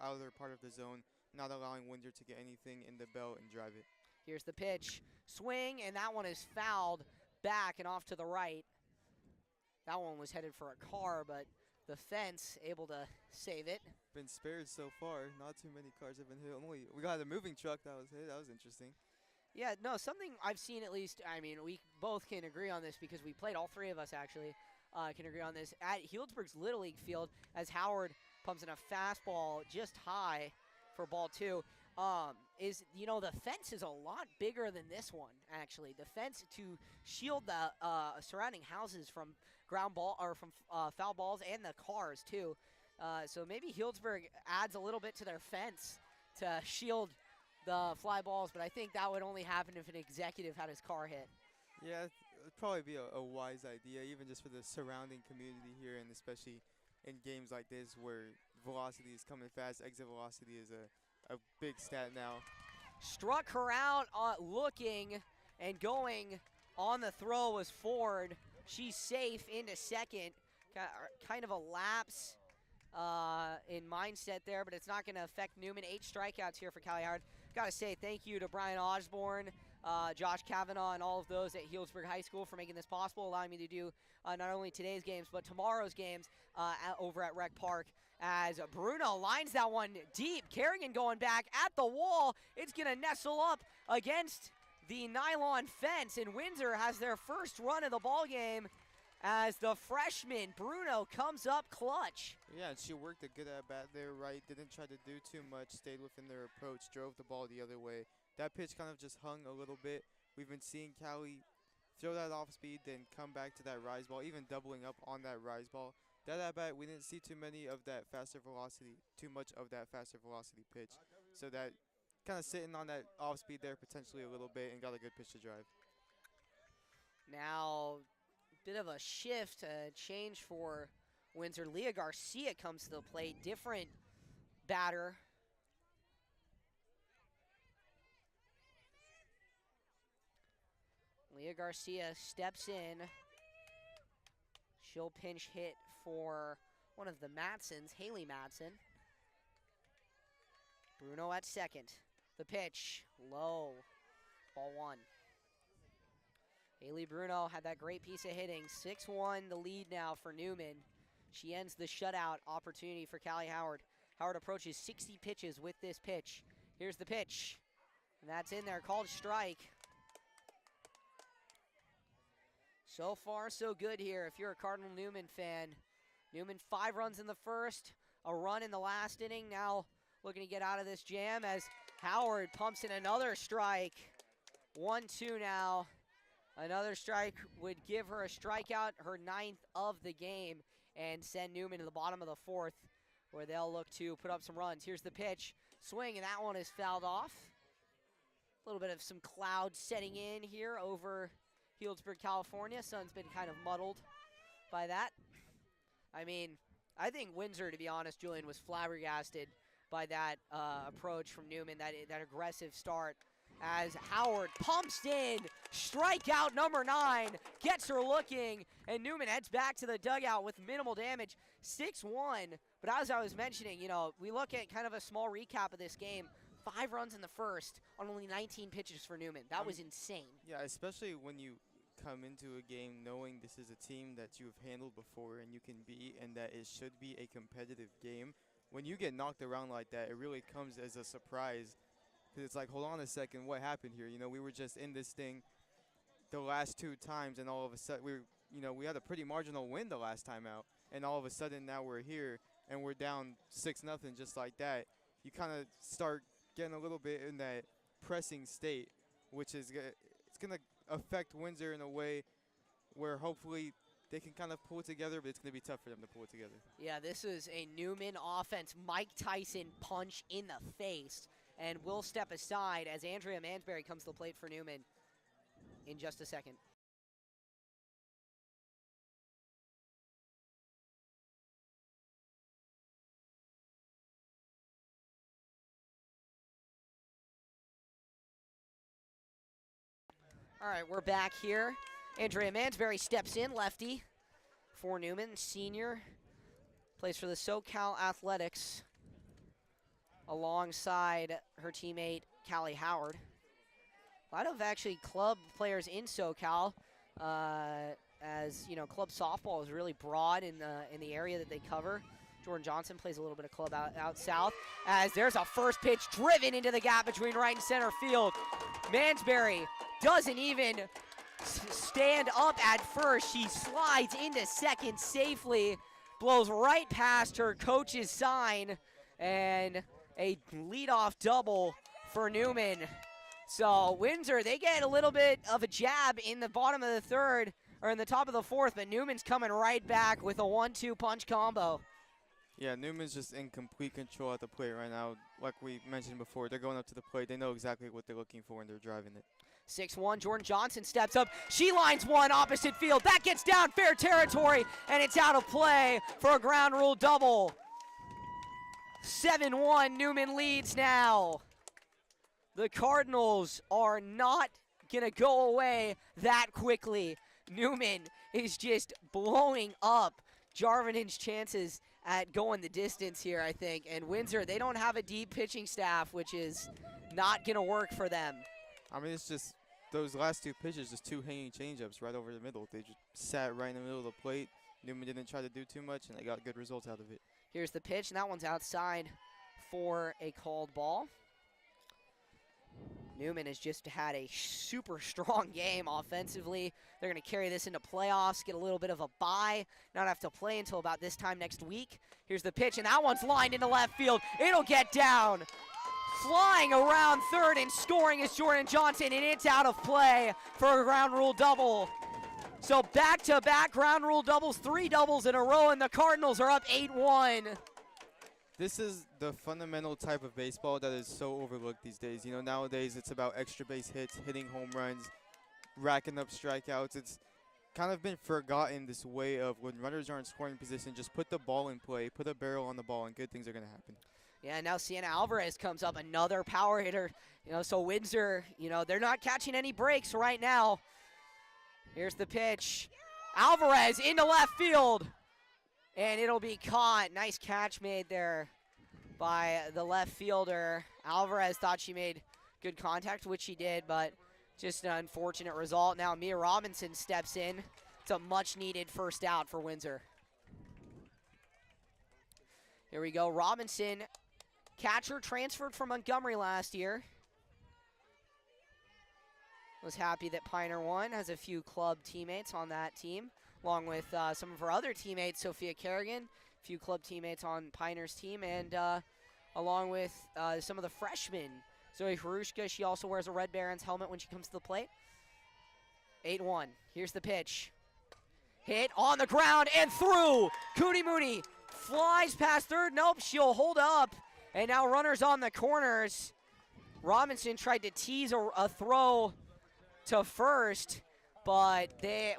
outer part of the zone, not allowing Windsor to get anything in the belt and drive it. Here's the pitch. Swing, and that one is fouled back and off to the right. That one was headed for a car, but the fence able to save it. Been spared so far. Not too many cars have been hit. We got a moving truck that was hit. That was interesting. Yeah, no, something I've seen at least, we both can agree on this because we played, all three of us actually can agree on this, at Healdsburg's Little League field as Howard pumps in a fastball just high for ball 2. The fence is a lot bigger than this one, actually. The fence to shield the surrounding houses from ground ball or from foul balls and the cars, too. So maybe Healdsburg adds a little bit to their fence to shield the fly balls, but I think that would only happen if an executive had his car hit. Yeah, it would probably be a wise idea, even just for the surrounding community here, and especially in games like this where velocity is coming fast. Exit velocity is a big stat now. Struck her out looking, and going on the throw was Ford. She's safe into second. Kind of a lapse in mindset there, but it's not going to affect Newman. 8 strikeouts here for Callie Howard. Got to say thank you to Brian Osborne, Josh Kavanaugh, and all of those at Healdsburg High School for making this possible, allowing me to do not only today's games, but tomorrow's games over at Rec Park. As Bruno lines that one deep. Kerrigan going back at the wall. It's going to nestle up against the nylon fence, and Windsor has their first run of the ball game as the freshman Bruno comes up clutch. Yeah, and she worked a good at-bat there, right? Didn't try to do too much, stayed within their approach, drove the ball the other way. That pitch kind of just hung a little bit. We've been seeing Callie throw that off speed, then come back to that rise ball, even doubling up on that rise ball. That at-bat, we didn't see too much of that faster velocity pitch. So that kind of sitting on that off speed there potentially a little bit and got a good pitch to drive. Now, bit of a shift, a change for Windsor. Leah Garcia comes to the plate, different batter. Leah Garcia steps in. She'll pinch hit for one of the Matsons, Haley Matson. Bruno at second. The pitch, low, ball 1. Haley Bruno had that great piece of hitting. 6-1 the lead now for Newman. She ends the shutout opportunity for Callie Howard. Howard approaches 60 pitches with this pitch. Here's the pitch. And that's in there, called strike. So far, so good here if you're a Cardinal Newman fan. Newman 5 runs in the first, a run in the last inning. Now looking to get out of this jam as Howard pumps in another strike. 1-2 now. Another strike would give her a strikeout, her 9th of the game, and send Newman to the bottom of the 4th, where they'll look to put up some runs. Here's the pitch. Swing, and that one is fouled off. A little bit of some clouds setting in here over Healdsburg, California. Sun's been kind of muddled by that. I mean, I think Windsor, to be honest, Julian, was flabbergasted by that approach from Newman, that aggressive start. As Howard pumps in, strikeout number 9, gets her looking, and Newman heads back to the dugout with minimal damage, 6-1. But as I was mentioning, we look at kind of a small recap of this game. 5 runs in the first on only 19 pitches for Newman. That was insane. Yeah, especially when you come into a game knowing this is a team that you've handled before and you can beat, and that it should be a competitive game. When you get knocked around like that, it really comes as a surprise. Because it's like, hold on a second, what happened here? We were just in this thing the last 2 times, and all of a sudden we had a pretty marginal win the last time out, and all of a sudden now we're here and we're down 6-0 just like that. You kind of start getting a little bit in that pressing state, which is it's going to affect Windsor in a way where hopefully they can kind of pull it together, but it's going to be tough for them to pull it together. Yeah, this is a Newman offense. Mike Tyson punch in the face. And we'll step aside as Andrea Mansberry comes to the plate for Newman in just a second. All right, we're back here. Andrea Mansberry steps in, lefty, for Newman, senior. Plays for the SoCal Athletics alongside her teammate, Callie Howard. A lot of actually club players in SoCal, as you know, club softball is really broad in the area that they cover. Jordan Johnson plays a little bit of club out south, as there's a first pitch driven into the gap between right and center field. Mansberry doesn't even stand up at first. She slides into second safely, blows right past her coach's sign, and a leadoff double for Newman. So Windsor, they get a little bit of a jab in the bottom of the third, or in the top of the fourth, but Newman's coming right back with a 1-2 punch combo. Yeah, Newman's just in complete control at the plate right now. Like we mentioned before, they're going up to the plate. They know exactly what they're looking for, and they're driving it. 6-1, Jordan Johnson steps up. She lines one opposite field. That gets down fair territory, and it's out of play for a ground rule double. 7-1, Newman leads now. The Cardinals are not going to go away that quickly. Newman is just blowing up Jarvinen's chances at going the distance here, I think. And Windsor, they don't have a deep pitching staff, which is not going to work for them. I mean, it's just those last two pitches, just two hanging changeups right over the middle. They just sat right in the middle of the plate. Newman didn't try to do too much, and they got good results out of it. Here's the pitch, and that one's outside for a called ball. Newman has just had a super strong game offensively. They're going to carry this into playoffs, get a little bit of a bye, not have to play until about this time next week. Here's the pitch, and that one's lined into left field. It'll get down. Flying around third and scoring is Jordan Johnson, and it's out of play for a ground rule double. So back-to-back ground rule doubles, 3 doubles in a row, and the Cardinals are up 8-1. This is the fundamental type of baseball that is so overlooked these days. You know, nowadays it's about extra base hits, hitting home runs, racking up strikeouts. It's kind of been forgotten, this way of when runners are in scoring position, just put the ball in play, put a barrel on the ball, and good things are going to happen. Yeah, now Sienna Alvarez comes up, another power hitter. You know, so Windsor, you know, they're not catching any breaks right now. Here's the pitch. Alvarez into left field. And it'll be caught. Nice catch made there by the left fielder. Alvarez thought she made good contact, which she did, but just an unfortunate result. Now Mia Robinson steps in. It's a much-needed first out for Windsor. Here we go. Robinson, catcher, transferred from Montgomery last year. Was happy that Pioneer won. Has a few club teammates on that team, along with some of her other teammates, Sophia Kerrigan, a few club teammates on Pioneer's team, and along with some of the freshmen. Zoe Harushka, she also wears a Red Barons helmet when she comes to the plate. 8-1. Here's the pitch. Hit on the ground and through. Cooney Mooney flies past third. Nope, she'll hold up. And now runners on the corners. Robinson tried to tease a throw to first, but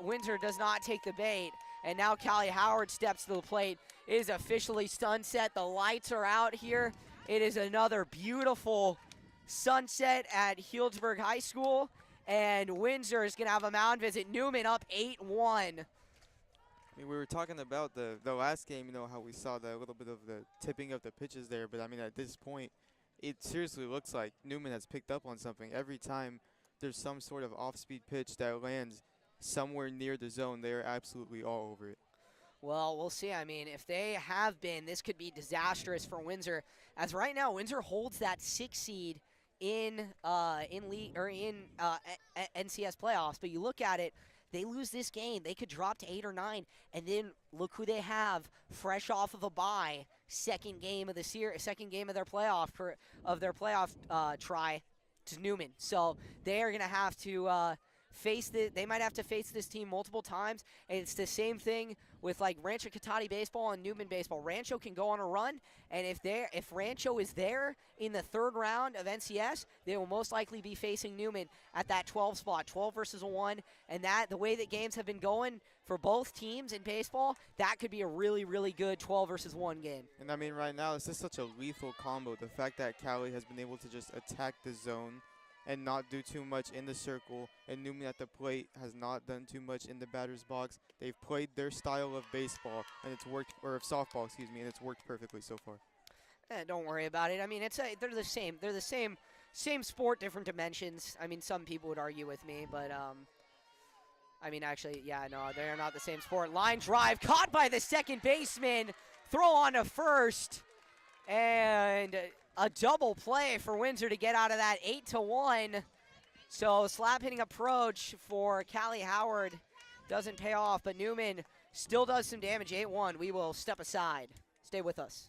Windsor does not take the bait. And now Callie Howard steps to the plate. It is officially sunset. The lights are out here. It is another beautiful sunset at Healdsburg High School. And Windsor is going to have a mound visit. Newman up 8-1. I mean, we were talking about the last game, you know, how we saw the little bit of the tipping of the pitches there. But, I mean, at this point, it seriously looks like Newman has picked up on something. Every time there's some sort of off-speed pitch that lands somewhere near the zone, they are absolutely all over it. Well, we'll see. I mean, if they have been, this could be disastrous for Windsor. As right now, Windsor holds that 6 seed in NCS playoffs. But you look at it, they lose this game, they could drop to 8 or 9, and then look who they have fresh off of a bye, second game of the series, second game of their playoff try to Newman. So they are going to have to they might have to face this team multiple times, and it's the same thing with like Rancho Cotati baseball and Newman baseball. Rancho can go on a run, and if Rancho is there in the third round of NCS, they will most likely be facing Newman at that 12 spot, 12 versus a 1, and that the way that games have been going for both teams in baseball, that could be a really, really good 12 versus 1 game. And I mean, right now, it's just such a lethal combo. The fact that Cali has been able to just attack the zone and not do too much in the circle, and Newman at the plate has not done too much in the batter's box. They've played their style of baseball, and it's worked, or of softball, excuse me, and it's worked perfectly so far. Don't worry about it. I mean, they're the same. They're the same sport, different dimensions. I mean, some people would argue with me, but I mean, actually, yeah, no, they're not the same sport. Line drive, caught by the second baseman. Throw on to first, and a double play for Windsor to get out of that 8-1. So slap hitting approach for Callie Howard doesn't pay off, but Newman still does some damage. 8-1. We will step aside. Stay with us.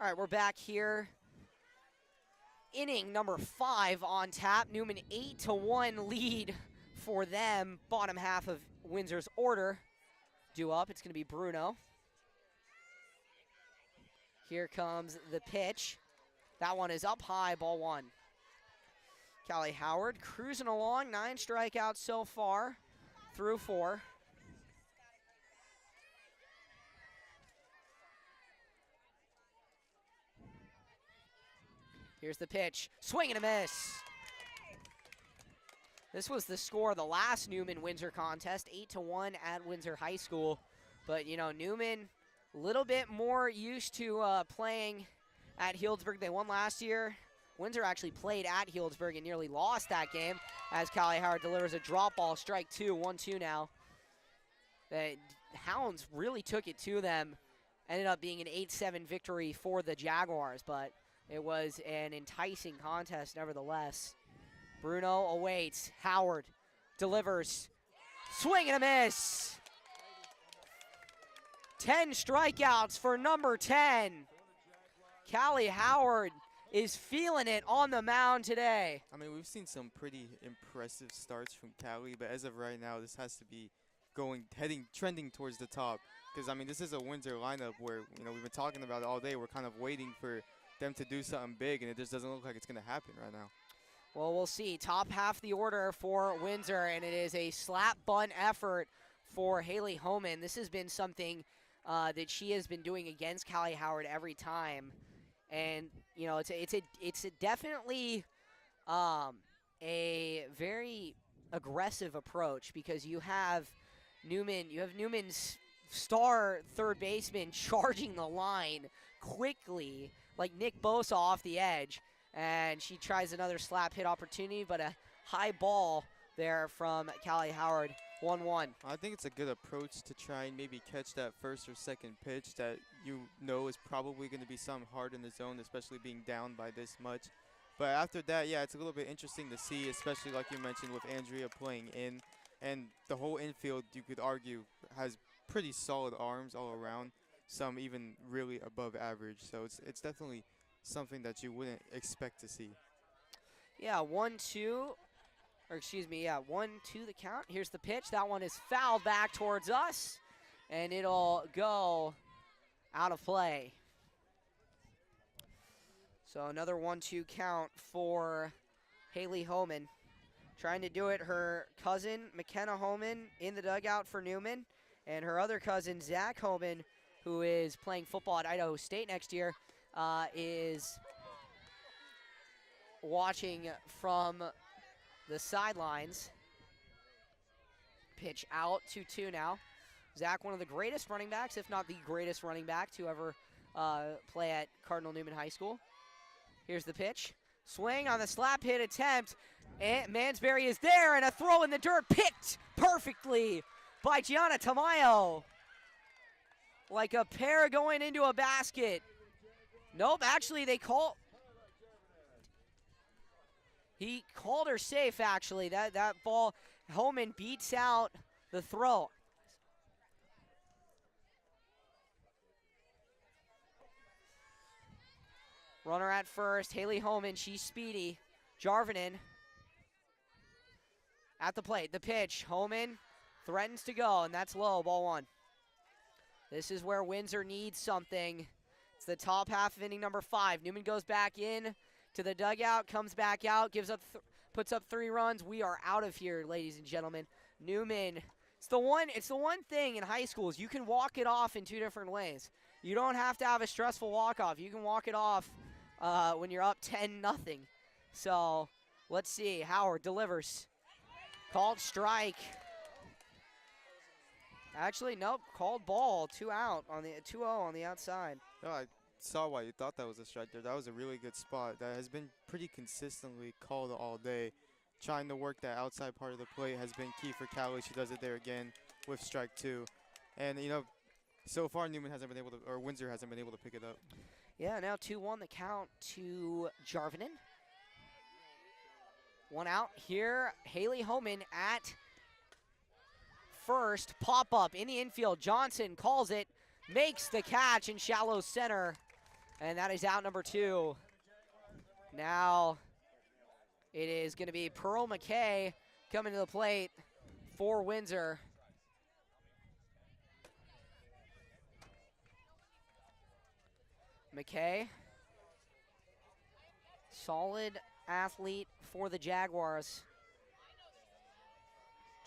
All right, we're back here. Inning number 5 on tap. Newman 8-1 lead for them. Bottom half of Windsor's order. Due up, it's going to be Bruno. Here comes the pitch. That one is up high, ball 1. Callie Howard cruising along, 9 strikeouts so far through 4. Here's the pitch. Swing and a miss. This was the score of the last Newman-Windsor contest, 8-1 at Windsor High School. But, you know, Newman a little bit more used to playing at Healdsburg. They won last year. Windsor actually played at Healdsburg and nearly lost that game as Callie Howard delivers a drop ball, strike 2, 1-2 now. The Hounds really took it to them. Ended up being an 8-7 victory for the Jaguars, but it was an enticing contest nevertheless. Bruno awaits. Howard delivers. Swing and a miss. 10 strikeouts for number 10. Callie Howard is feeling it on the mound today. I mean, we've seen some pretty impressive starts from Callie, but as of right now, this has to be trending towards the top. Because, I mean, this is a Windsor lineup where, you know, we've been talking about it all day. We're kind of waiting for them to do something big, and it just doesn't look like it's going to happen right now. Well, we'll see. Top half the order for Windsor, and it is a slap bunt effort for Haley Homan. This has been something that she has been doing against Callie Howard every time, and you know it's a definitely a very aggressive approach because you have Newman's star third baseman charging the line quickly, like Nick Bosa off the edge, and she tries another slap hit opportunity, but a high ball there from Callie Howard. 1-1. I think it's a good approach to try and maybe catch that first or second pitch that you know is probably going to be some hard in the zone, especially being down by this much. But after that, yeah, it's a little bit interesting to see, especially like you mentioned with Andrea playing in. And the whole infield, you could argue, has pretty solid arms all around, some even really above average. So it's definitely something that you wouldn't expect to see. Yeah, 1-2. Or excuse me, yeah, 1-2 the count. Here's the pitch. That one is fouled back towards us, and it'll go out of play. So another 1-2 count for Haley Homan. Trying to do it, her cousin, McKenna Homan, in the dugout for Newman, and her other cousin, Zach Homan, who is playing football at Idaho State next year, is watching from the sidelines. Pitch out, 2-2 now. Zach, one of the greatest running backs, if not the greatest running back to ever play at Cardinal Newman High School. Here's the pitch. Swing on the slap hit attempt. And Mansberry is there, and a throw in the dirt picked perfectly by Gianna Tamayo. Like a pair going into a basket. Nope, actually they call. He called her safe, actually. That ball, Homan beats out the throw. Runner at first, Haley Homan, she's speedy. Jarvinen at the plate, the pitch. Homan threatens to go, and that's low, ball one. This is where Windsor needs something. It's the top half of inning number 5. Newman goes back in to the dugout, comes back out, puts up 3 runs. We are out of here, ladies and gentlemen. Newman, it's the one thing in high school is you can walk it off in 2 different ways. You don't have to have a stressful walk-off. You can walk it off when you're up 10-0. So let's see. Howard delivers. Called strike. Actually, nope. Called ball. 2 out on the 2-0 on the outside. No, I saw why you thought that was a strike there. That was a really good spot. That has been pretty consistently called all day. Trying to work that outside part of the plate has been key for Callie. She does it there again with strike 2. And, you know, so far Newman hasn't been able to, or Windsor hasn't been able to pick it up. Yeah, now 2-1 the count to Jarvinen. 1 out here. Haley Homan at first. Pop up in the infield. Johnson calls it, makes the catch in shallow center. And that is out number 2. Now it is going to be Pearl McKay coming to the plate for Windsor. McKay, solid athlete for the Jaguars.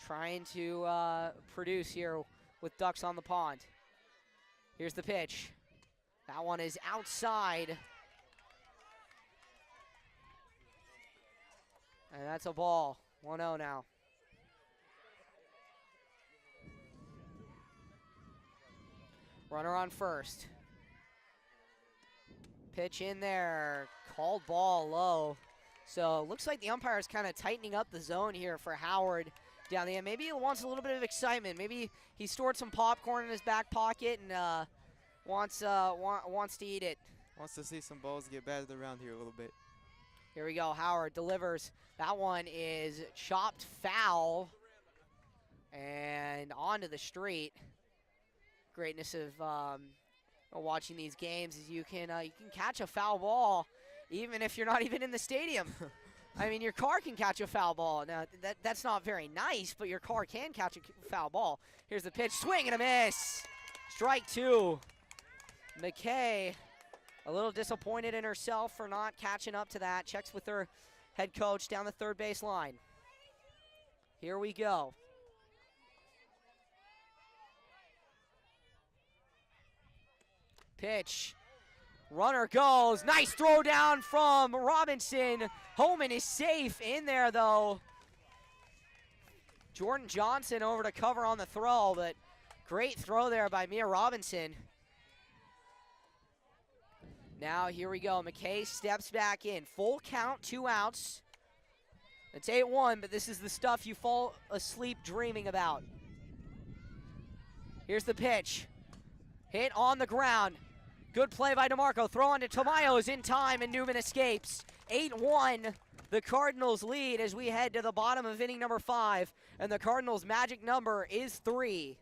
Trying to produce here with ducks on the pond. Here's the pitch. That one is outside. And that's a ball. 1-0 now. Runner on first. Pitch in there. Called ball low. So looks like the umpire is kind of tightening up the zone here for Howard down the end. Maybe he wants a little bit of excitement. Maybe he stored some popcorn in his back pocket and wants to eat it. Wants to see some balls get batted around here a little bit. Here we go. Howard delivers. That one is chopped foul and onto the street. Greatness of watching these games is you can catch a foul ball even if you're not even in the stadium. I mean, your car can catch a foul ball. Now, that's not very nice, but your car can catch a foul ball. Here's the pitch. Swing and a miss. Strike 2. McKay, a little disappointed in herself for not catching up to that. Checks with her head coach down the third base line. Here we go. Pitch. Runner goes. Nice throw down from Robinson. Homan is safe in there, though. Jordan Johnson over to cover on the throw, but great throw there by Mia Robinson. Now here we go. McKay steps back in. Full count, 2 outs. It's 8-1, but this is the stuff you fall asleep dreaming about. Here's the pitch. Hit on the ground. Good play by DeMarco. Throw on to Tamayo is in time, and Newman escapes. 8-1, the Cardinals lead as we head to the bottom of inning number 5, and the Cardinals' magic number is 3.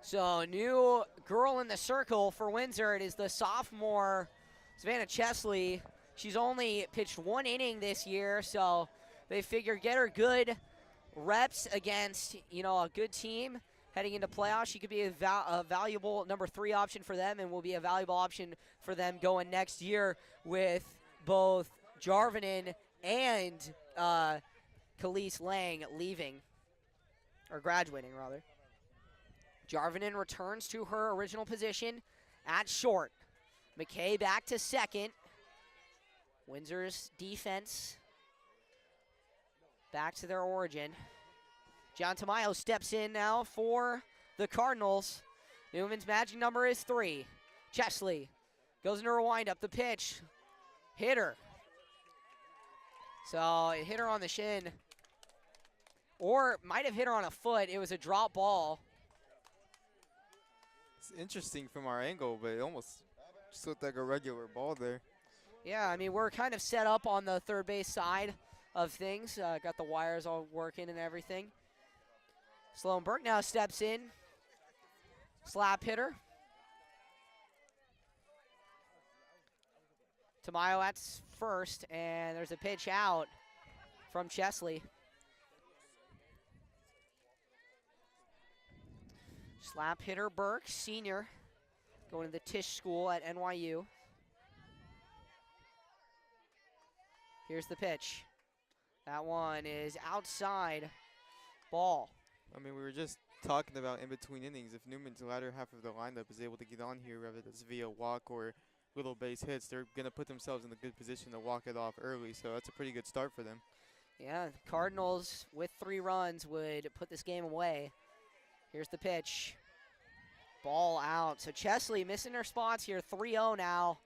So, new girl in the circle for Windsor. It is the sophomore, Savannah Chesley. She's only pitched 1 inning this year, so they figure get her good reps against, a good team heading into playoffs. She could be a valuable number 3 option for them, and will be a valuable option for them going next year with both Jarvinen and Khalees Lang leaving, or graduating, rather. Jarvinen returns to her original position at short. McKay back to second. Windsor's defense back to their origin. John Tamayo steps in now for the Cardinals. Newman's magic number is 3. Chesley goes into her windup. The pitch. Hit her. So it hit her on the shin. Or might have hit her on a foot. It was a drop ball. It's interesting from our angle, but it almost just looked like a regular ball there. Yeah, I mean, we're kind of set up on the third base side of things. Got the wires all working and everything. Sloan Burke now steps in. Slap hitter. Tamayo at first, and there's a pitch out from Chesley. Slap hitter Burke, senior, going to the Tisch School at NYU. Here's the pitch. That one is outside, ball. I mean, we were just talking about in between innings. If Newman's latter half of the lineup is able to get on here, whether that's via walk or little base hits, they're going to put themselves in a good position to walk it off early. So that's a pretty good start for them. Yeah, Cardinals with 3 runs would put this game away. Here's the pitch. Ball out. So Chesley missing her spots here. 3-0 now.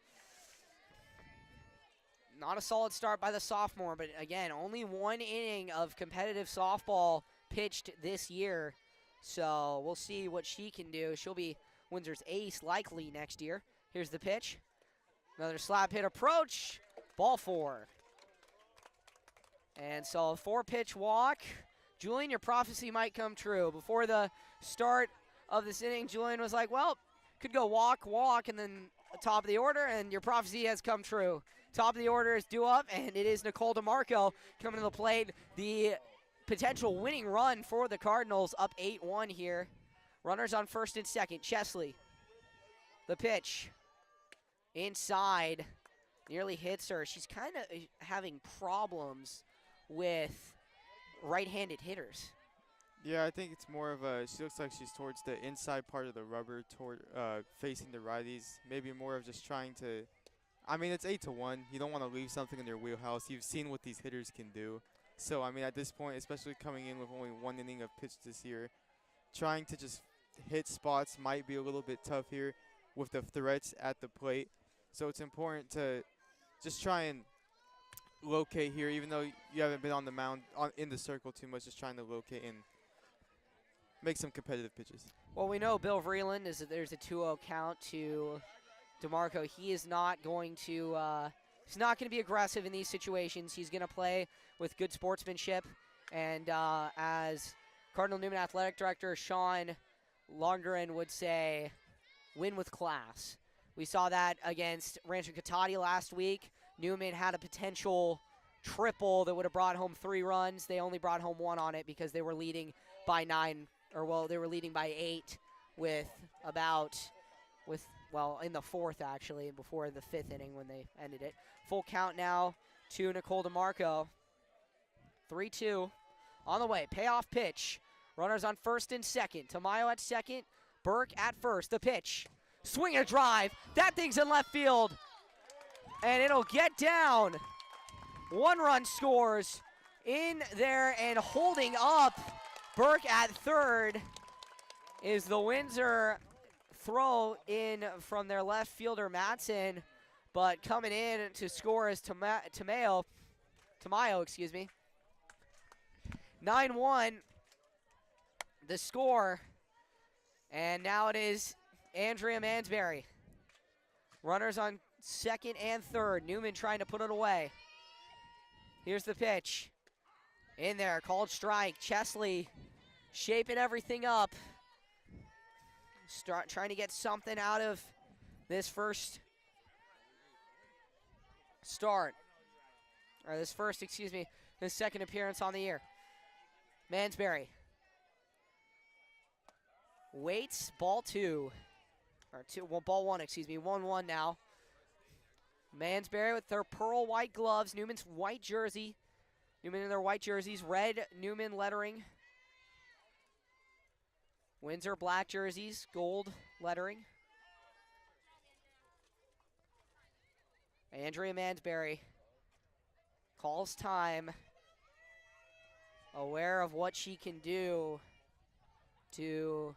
Not a solid start by the sophomore, but again, only 1 inning of competitive softball pitched this year. So we'll see what she can do. She'll be Windsor's ace likely next year. Here's the pitch. Another slap hit approach. Ball 4. And so a 4-pitch walk. Julian, your prophecy might come true. Before the start of this inning, Julian was like, well, could go walk, walk, and then top of the order, and your prophecy has come true. Top of the order is due up, and it is Nicole DeMarco coming to the plate. The potential winning run for the Cardinals, up 8-1 here. Runners on first and second. Chesley. The pitch. Inside. Nearly hits her. She's kind of having problems with right-handed hitters. Yeah, I think it's more of a, she looks like she's towards the inside part of the rubber, toward facing the righties. Maybe more of just trying to, I mean, it's 8-1. You don't want to leave something in their wheelhouse. You've seen what these hitters can do. So, I mean, at this point, especially coming in with only 1 inning of pitch this year, trying to just hit spots might be a little bit tough here. with the threats at the plate. So it's important to just try and locate here, even though you haven't been on the mound in the circle too much, just trying to locate and make some competitive pitches. Well, we know Bill Vreeland is that there's a 2-0 count to DeMarco. He is not going to he's not going to be aggressive in these situations. He's going to play with good sportsmanship. And as Cardinal Newman Athletic Director Sean Longren would say, win with class. We saw that against Rancho Cotati last week. Newman had a potential triple that would have brought home 3 runs. They only brought home 1 on it because they were leading by 9, they were leading by 8 in the 4th actually, before the 5th inning when they ended it. Full count now to Nicole DeMarco. 3-2 on the way. Payoff pitch. Runners on first and second. Tamayo at second. Burke at first. The pitch. Swing and a drive. That thing's in left field. And it'll get down. 1 run scores in there, and holding up Burke at third is the Windsor throw in from their left fielder Matson, but coming in to score is Tamayo, 9-1 the score, and now it is Andrea Mansberry. Runners on second and third. Newman trying to put it away. Here's the pitch. In there, called strike. Chesley shaping everything up. Trying to get something out of this first start. Or this second appearance on the year. Mansberry. Waits, ball 2. Ball 1, 1-1 now. Mansberry with their pearl white gloves. Newman's white jersey. Newman in their white jerseys. Red Newman lettering. Windsor black jerseys. Gold lettering. Andrea Mansberry calls time. Aware of what she can do to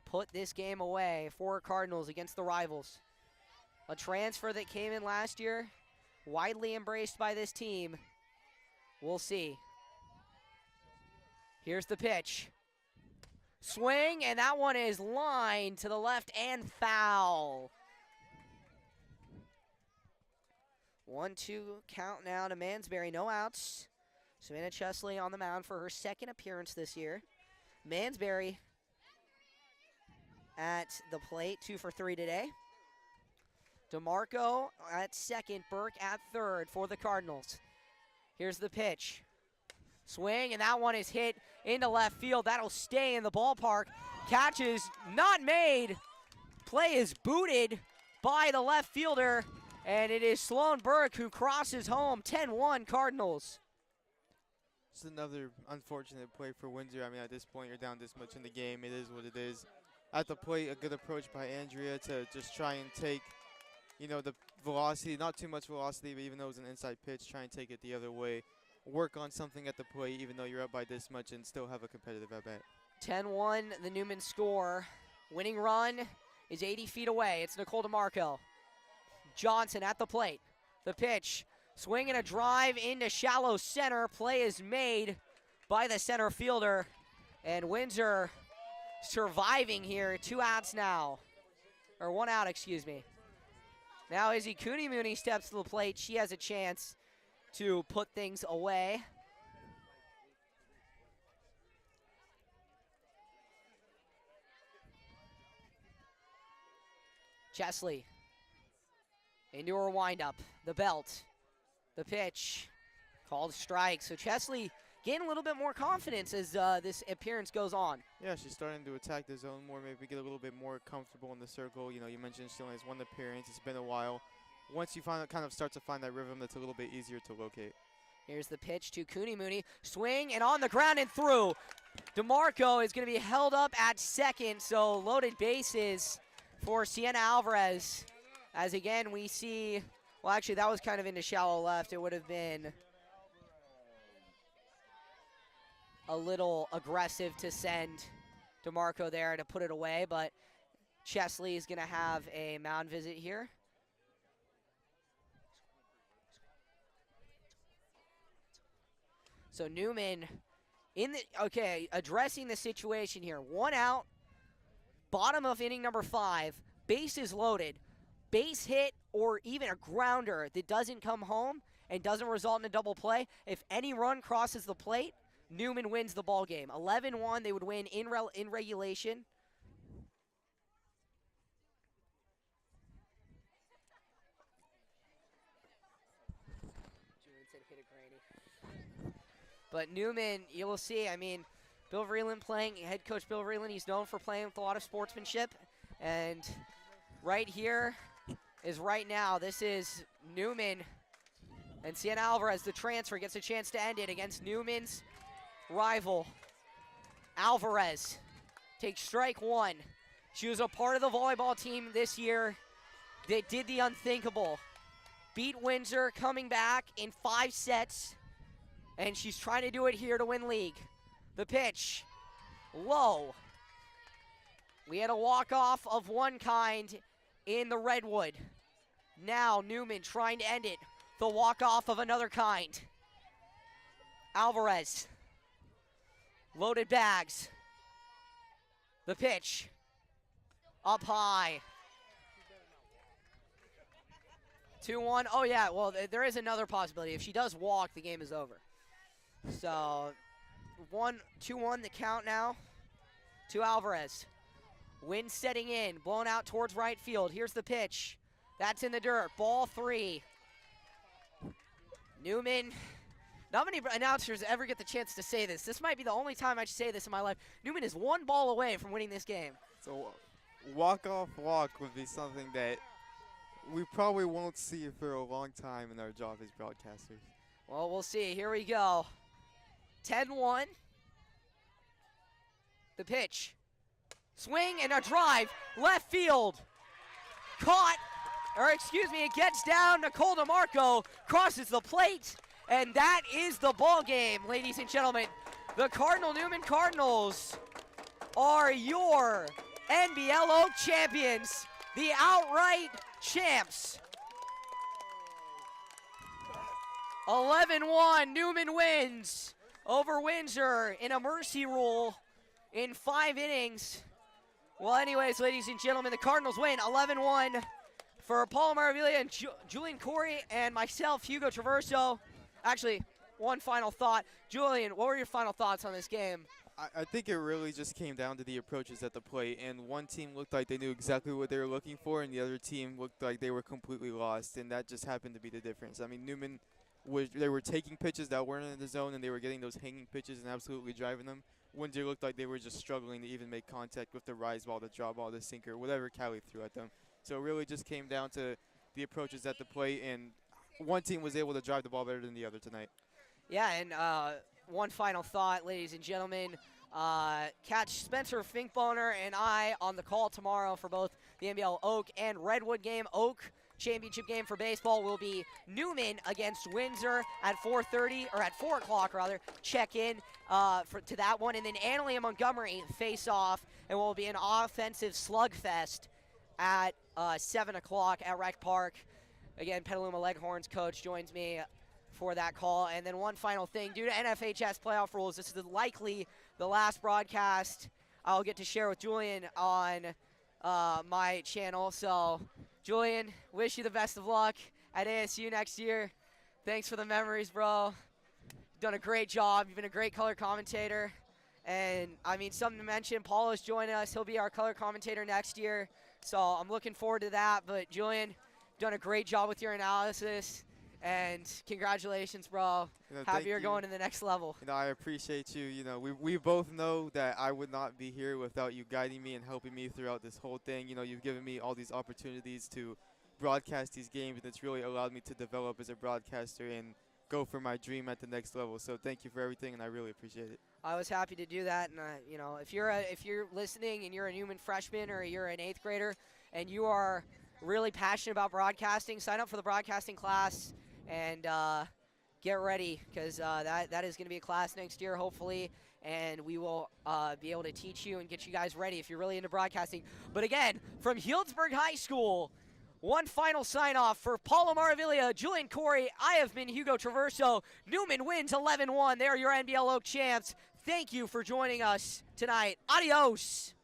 put this game away for Cardinals against the rivals. A transfer that came in last year, widely embraced by this team. We'll see. Here's the pitch. Swing, and that one is lined to the left and foul. 1-2 count now to Mansberry, no outs. Savannah Chesley on the mound for her second appearance this year. Mansberry at the plate, 2 for 3 today. DeMarco at second, Burke at third for the Cardinals. Here's the pitch. Swing, and that one is hit into left field. That'll stay in the ballpark. Catch is not made. Play is booted by the left fielder, and it is Sloan Burke who crosses home. 10-1 Cardinals. It's another unfortunate play for Windsor. I mean, at this point, you're down this much in the game. It is what it is. At the plate, a good approach by Andrea to just try and take, the velocity, not too much velocity, but even though it was an inside pitch, try and take it the other way. Work on something at the plate, even though you're up by this much, and still have a competitive at-bat. 10-1, the Newman score. Winning run is 80 feet away. It's Nicole DeMarco. Johnson at the plate. The pitch. Swing and a drive into shallow center. Play is made by the center fielder. And Windsor surviving here. 2 outs now. Or 1 out, Now Izzy Cooney-Mooney steps to the plate. She has a chance to put things away. Chesley into her windup. The belt. The pitch. Called strike. So Chesley getting a little bit more confidence as this appearance goes on. Yeah, she's starting to attack the zone more, maybe get a little bit more comfortable in the circle. You mentioned she only has 1 appearance. It's been a while. Once you kind of start to find that rhythm, that's a little bit easier to locate. Here's the pitch to Cooney-Mooney. Swing and on the ground and through. DeMarco is going to be held up at second, so loaded bases for Sienna Alvarez. As again, we see, well, actually, that was kind of into shallow left. It would have been a little aggressive to send DeMarco there to put it away, but Chesley is going to have a mound visit here. So Newman addressing the situation here. 1 out, bottom of inning number 5, bases loaded. Base hit or even a grounder that doesn't come home and doesn't result in a double play. If any run crosses the plate, Newman wins the ball game. 11-1, they would win in regulation. But Newman, you will see, I mean, Bill Vreeland playing, head coach Bill Vreeland, he's known for playing with a lot of sportsmanship. And right here is right now, this is Newman. And Sienna Alvarez, the transfer, gets a chance to end it against Newman's rival. Alvarez takes strike 1. She was a part of the volleyball team this year that did the unthinkable. Beat Windsor coming back in 5 sets. And she's trying to do it here to win league. The pitch, low. We had a walk-off of one kind in the Redwood. Now Newman trying to end it. The walk-off of another kind. Alvarez. Loaded bags. The pitch. Up high. 2-1. Oh, yeah, well, there is another possibility. If she does walk, the game is over. So, 2-1 the count now to Alvarez. Wind setting in, blown out towards right field. Here's the pitch. That's in the dirt. Ball 3. Newman. Not many announcers ever get the chance to say this. This might be the only time I should say this in my life. Newman is 1 ball away from winning this game. So, walk-off walk would be something that we probably won't see for a long time in our job as broadcasters. Well, we'll see. Here we go. 10-1. The pitch. Swing and a drive. Left field. Caught. Or excuse me, it gets down. Nicole DeMarco crosses the plate. And that is the ball game, ladies and gentlemen. The Newman Cardinals are your NBL Oak champions. The outright champs. 11-1, Newman wins over Windsor in a mercy rule in 5 innings. Well, anyways, ladies and gentlemen, the Cardinals win 11-1 for Paul Maravilla and Julian Corey and myself, Hugo Traverso. Actually, one final thought. Julian, what were your final thoughts on this game? I think it really just came down to the approaches at the plate, and one team looked like they knew exactly what they were looking for, and the other team looked like they were completely lost, and that just happened to be the difference. I mean, Newman, they were taking pitches that weren't in the zone, and they were getting those hanging pitches and absolutely driving them. Windsor looked like they were just struggling to even make contact with the rise ball, the draw ball, the sinker, whatever Callie threw at them. So it really just came down to the approaches at the plate, and one team was able to drive the ball better than the other tonight. Yeah, and one final thought, ladies and gentlemen. Catch Spencer Finkboner and I on the call tomorrow for both the NBL Oak and Redwood game. Oak championship game for baseball will be Newman against Windsor at 4:30 or at 4 o'clock rather. Check in to that one, and then Annalee and Montgomery face off, and will be an offensive slugfest at 7 o'clock at Rec Park. Again, Petaluma Leghorns coach joins me for that call. And then one final thing, due to NFHS playoff rules, this is likely the last broadcast I'll get to share with Julian on my channel. So, Julian, wish you the best of luck at ASU next year. Thanks for the memories, bro. You've done a great job. You've been a great color commentator. And, I mean, something to mention, Paul is joining us. He'll be our color commentator next year. So, I'm looking forward to that. But, Julian, you've done a great job with your analysis. And congratulations, bro. Happy you're going to the next level. I appreciate you. We both know that I would not be here without you guiding me and helping me throughout this whole thing. You've given me all these opportunities to broadcast these games, and it's really allowed me to develop as a broadcaster and go for my dream at the next level. So thank you for everything, and I really appreciate it. I was happy to do that. And if you're listening and you're a Newman freshman or you're an 8th grader and you are really passionate about broadcasting, sign up for the broadcasting class. And get ready, because that is going to be a class next year, hopefully. and we will be able to teach you and get you guys ready if you're really into broadcasting. But again, from Healdsburg High School, one final sign-off for Paula Maravilla, Julian Corey. I have been Hugo Traverso. Newman wins 11-1. They're your NBL Oak champs. Thank you for joining us tonight. Adios.